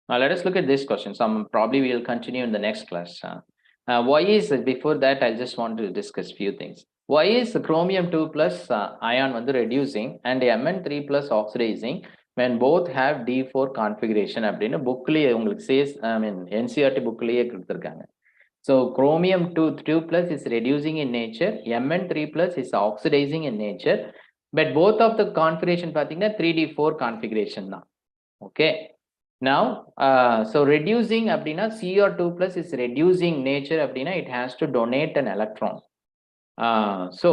Now let us look at this question. Some probably we'll continue in the next class. Why is, before that, I just want to discuss few things. Why is the chromium 2 plus ion reducing and Mn3 plus oxidizing when both have D4 configuration அப்படின்னு புக்லயே உங்களுக்கு says, I mean NCERT புக்லயே கொடுத்திருக்காங்க. So chromium 2 plus is reducing in nature, Mn3 plus is oxidizing in nature, but both of the configuration பார்த்தீங்கன்னா 3D4 configuration தான். Okay. Now, so reducing அப்படின்னா Cr2 plus is reducing nature அப்படின்னா it has to donate an electron. So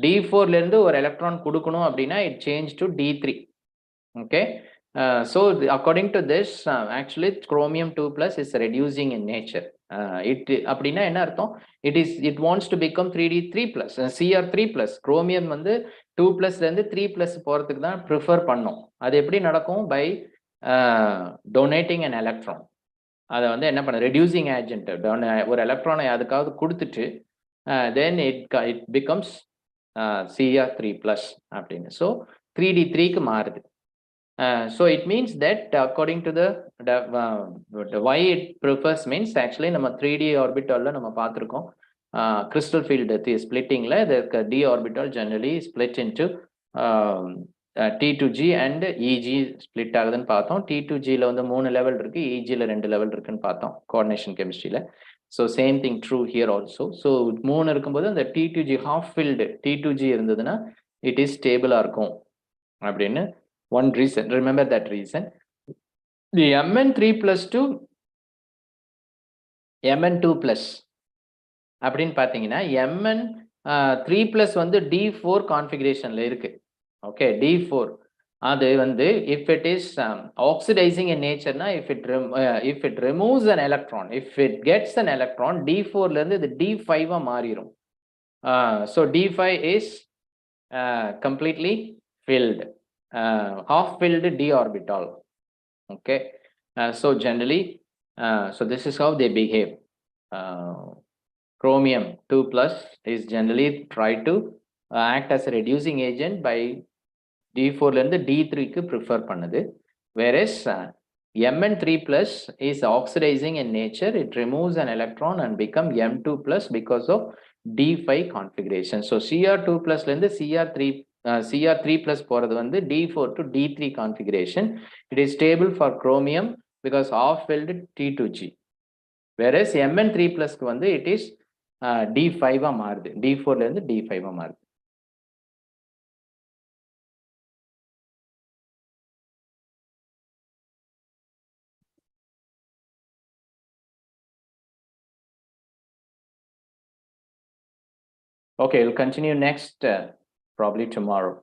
D4 ல இருந்து ஒரு electron கொடுக்கணும் அப்படின்னா it changed to D3. Okay. So according to this, actually chromium 2 plus is reducing in nature. It அப்படின்னா என்ன அர்த்தம்? It wants to become 3D3 plus, Cr3 plus. chromium 2 plus ல இருந்து 3 plus போறதுக்கு தான் prefer பண்ணும். அது எப்படி நடக்கும்? By donating an electron. அதை என்ன பண்ண, reducing agent, ஒரு எலக்ட்ரானை அதுக்காவது கொடுத்துட்டு then it becomes Cr3 plus அப்படின்னு. So 3D3க்கு மாறுது. So it means that according to the why it prefers means actually நம்ம 3D orbitalல நம்ம பார்த்திருக்கோம். Crystal field splittingல the d orbital generally split into T2G and EG split ஆகுதுன்னு பார்த்தோம். T2Gல 3 level இருக்கு, EGல 2 level இருக்குன்னு பார்த்தோம் coordination கெமிஸ்ட்ரியில. So same thing true here also. So 3 இருக்கும்போது அந்த T2G half filled T2G இருந்ததுன்னா it is stable இருக்கும் அப்படின்னு one reason. Remember that reason. The Mn3 plus to Mn2 plus அப்படின்னு பார்த்தீங்கன்னா Mn3 plus D4 configurationல இருக்கு. Okay, D4 அது if it is oxidizing in nature na, if it removes an electron, if it gets an electron, D4 ல இருந்து இது D5 மாறிரும். So D5 is completely filled, half filled d orbital. Okay. So generally so this is how they behave. Chromium 2 plus is generally try to act as a reducing agent by D4 ல இருந்து D3 க்கு prefer பண்ணுது, whereas Mn3 plus is oxidizing in nature. It removes an electron and become M2 plus because of D5 configuration. So Cr2 plus ல இருந்து Cr3 plus போறது D4 to D3 configuration. It is stable for chromium because half filled T2G, whereas Mn3 plus க்கு it is D5 மாறுது, D4 ல இருந்து D5 மாறுது. Okay, we'll continue next, probably tomorrow.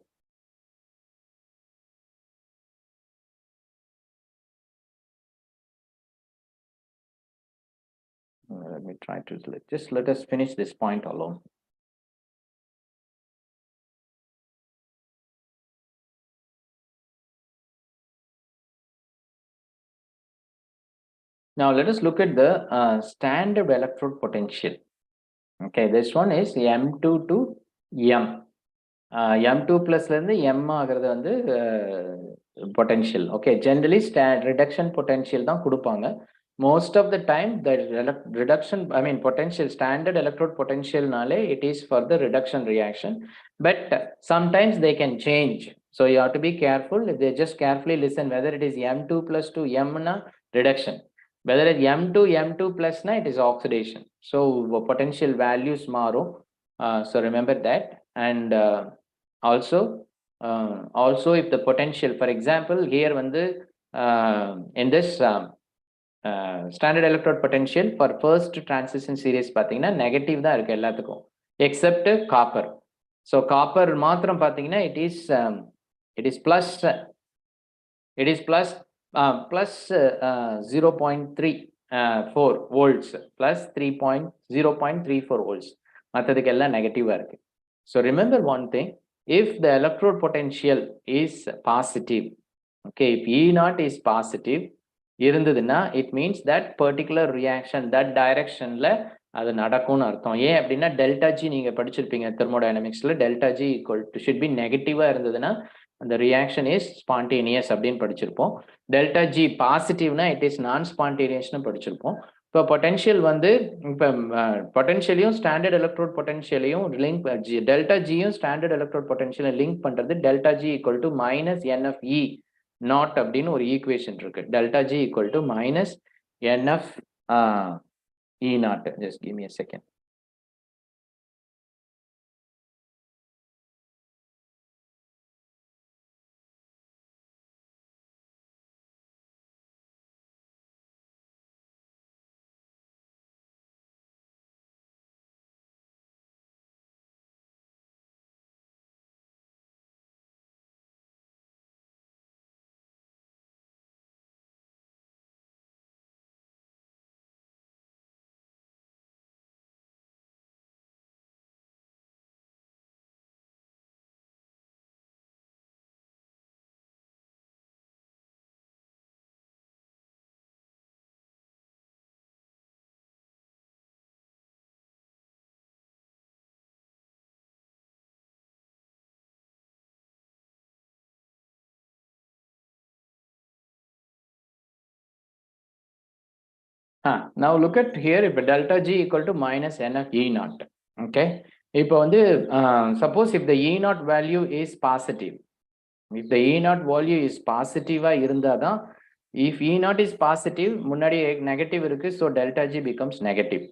Let me try to just let us finish this point alone. Now let us look at the standard electrode potential. Okay, this one is M2 to M. M2 plus ல இருந்து M ஆகிறது potential. Okay, generally reduction potential தான் கொடுப்பாங்க. Most of the time the reduction, I mean potential, standard electrode potential nale it is for the reduction reaction, but sometimes they can change. So you have to be careful. If they just carefully listen whether it is M2 plus to M na reduction, whether it M2 plus na it is oxidation. So potential values maru. So remember that. And also if the potential, for example here in this standard electrode potential for first transition series பார்த்தீங்கன்னா negative தான் இருக்கு எல்லாத்துக்கும் except copper. So copper மாத்திரம் பார்த்தீங்கன்னா it is plus 0.34 volts plus 0.34 volts. மற்றதுக்கு எல்லாம் நெகட்டிவா இருக்கு. So remember one thing, if the electrode potential is positive, okay, if E0 is positive இருந்ததுன்னா it means that particular reaction, that directionல அது நடக்கும்னு அர்த்தம். ஏன் அப்படின்னா டெல்டா ஜி நீங்க படிச்சிருப்பீங்க தெர்மோடைனமிக்ஸ்ல delta G equal to should be நெகட்டிவா இருந்ததுன்னா அந்த ரியாக்ஷன் இஸ் ஸ்பான்டேனியஸ் அப்படின்னு படிச்சிருப்போம். டெல்டா ஜி பாசிட்டிவ்னா இட் இஸ் நான் ஸ்பான்டேனியஸ்னு படிச்சிருப்போம். இப்போ பொட்டென்ஷியல் வந்து இப்போ பொட்டென்ஷியலையும் ஸ்டாண்டர்ட் எலக்ட்ரோட் பொட்டென்ஷியலையும் லிங்க் டெல்டா ஜியும் ஸ்டாண்டர்ட் எலக்ட்ரோட் பொட்டென்ஷியலை லிங்க் பண்றது delta G equal to minus N F E naught அப்படின்னு ஒரு ஈக்குவேஷன் இருக்கு. Delta G equal to minus N F E naught. Just give me a second. Now look at here, if delta G equal to minus NF E naught. Okay. இப்போ வந்து suppose if the E naught value is positive, if the E naught value is positive இருந்தாதான், if E naught is positive முன்னாடி negative இருக்கு, so delta G becomes negative.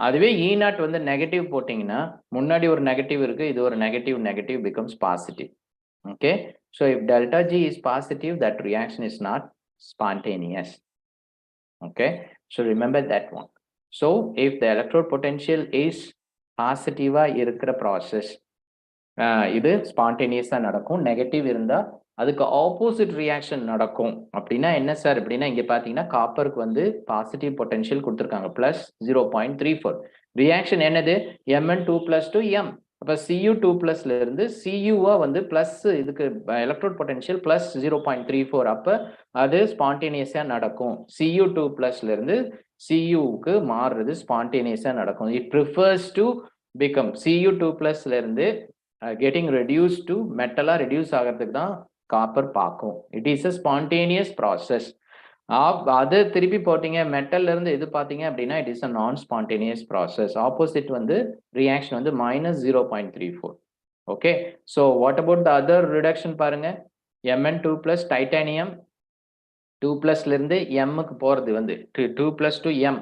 அதுவே E naught வந்து negative போட்டிங்கன்னா முன்னாடி ஒரு நெகட்டிவ் இருக்கு, இது ஒரு negative becomes positive. Okay. So if delta G is positive, that reaction is not spontaneous. Okay, so remember that one. So if the electrode potential is positive இருக்கிற process, இது spontaneous நடக்கும். Negative இருந்தா அதுக்கு opposite reaction நடக்கும். அப்படின்னா என்ன sir அப்படின்னா இங்க பாத்தீங்கன்னா காப்பருக்கு வந்து பாசிட்டிவ் பொட்டன்ஷியல் கொடுத்துருக்காங்க பிளஸ் 0.34. ரியாக்ஷன் என்னது Mn2+2 M. அப்ப Cu2 பிளஸ்ல இருந்து Cuவா வந்து பிளஸ் இதுக்கு எலக்ட்ரோட் பொட்டன்ஷியல் பிளஸ் 0.34. அப்ப அது ஸ்பான்டேனியஸா நடக்கும். Cu2 பிளஸ்ல இருந்து Cuக்கு மாறுறது ஸ்பான்டேனியஸா நடக்கும். It prefers to become Cu2 பிளஸ்ல இருந்து getting reduced to மெட்டலா ரெடியூஸ் ஆகிறதுக்கு தான் காப்பர் பார்க்கும். It is a spontaneous process. அது திருப்பி போட்டீங்க மெட்டல்ல இருந்து எது பார்த்தீங்க அப்படின்னா இட் இஸ் அ நான் ஸ்பான்டேனியஸ் ப்ராசஸ். ஆப்போசிட் வந்து ரியாக்ஷன் வந்து -0.34. Okay, so what about the other reduction பாருங்க. Mn2 பிளஸ் டைட்டானியம் 2+ல இருந்து எம்முக்கு போறது வந்து 2+2 M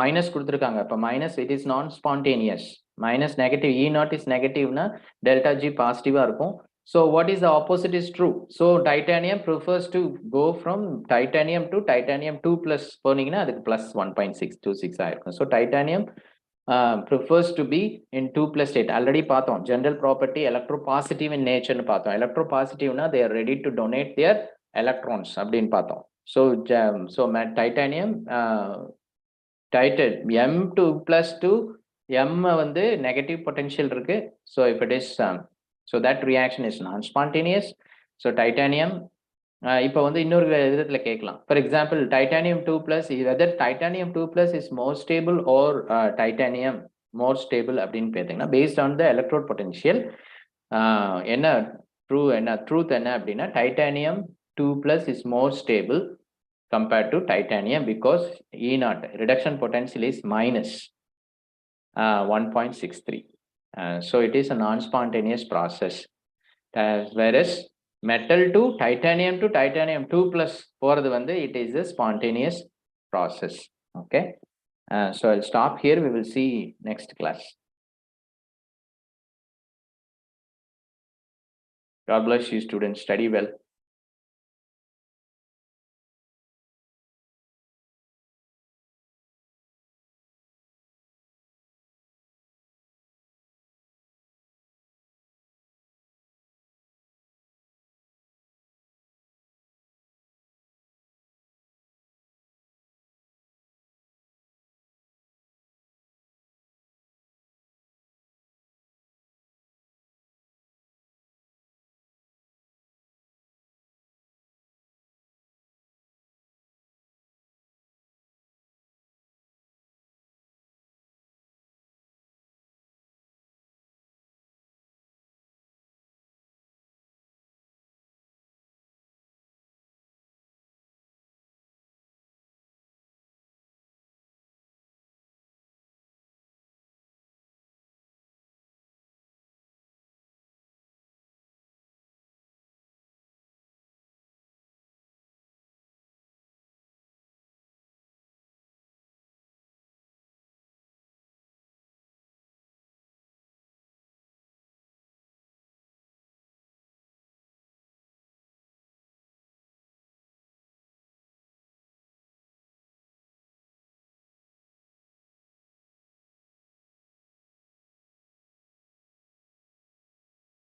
மைனஸ் கொடுத்துருக்காங்க. அப்போ minus it is non spontaneous. Minus negative E naught இஸ் நெகட்டிவ்னா டெல்டா G பாசிட்டிவா இருக்கும். So what is the opposite is true. So titanium prefers to go from titanium to titanium 2+ போனீங்கன்னா அதுக்கு plus 1.626 ஆயிருக்கும். So titanium prefers to be in 2+ state. Already பார்த்தோம் general property electropositive in nature னு பார்த்தோம். electropositiveனா they are ready to donate their electrons அப்படின்னு பார்த்தோம். So titanium M2+2 M வந்து negative potential இருக்கு. So if it is so that reaction is non-spontaneous. So titanium இப்போ வந்து இன்னொரு விதத்துல கேட்கலாம். For example, titanium 2+, whether titanium 2+ is more stable or titanium more stable அப்படின்னு பார்த்தீங்கன்னா based on the electrode potential என்ன ட்ரூத் என்ன அப்படின்னா titanium 2+ is more stable compared to titanium because E naught reduction potential is minus 1.63. So it is a non-spontaneous process. Whereas metal to titanium 2+ போறது வந்து it is a spontaneous process. Okay, so I'll stop here. We will see next class. God bless you, students. Study well.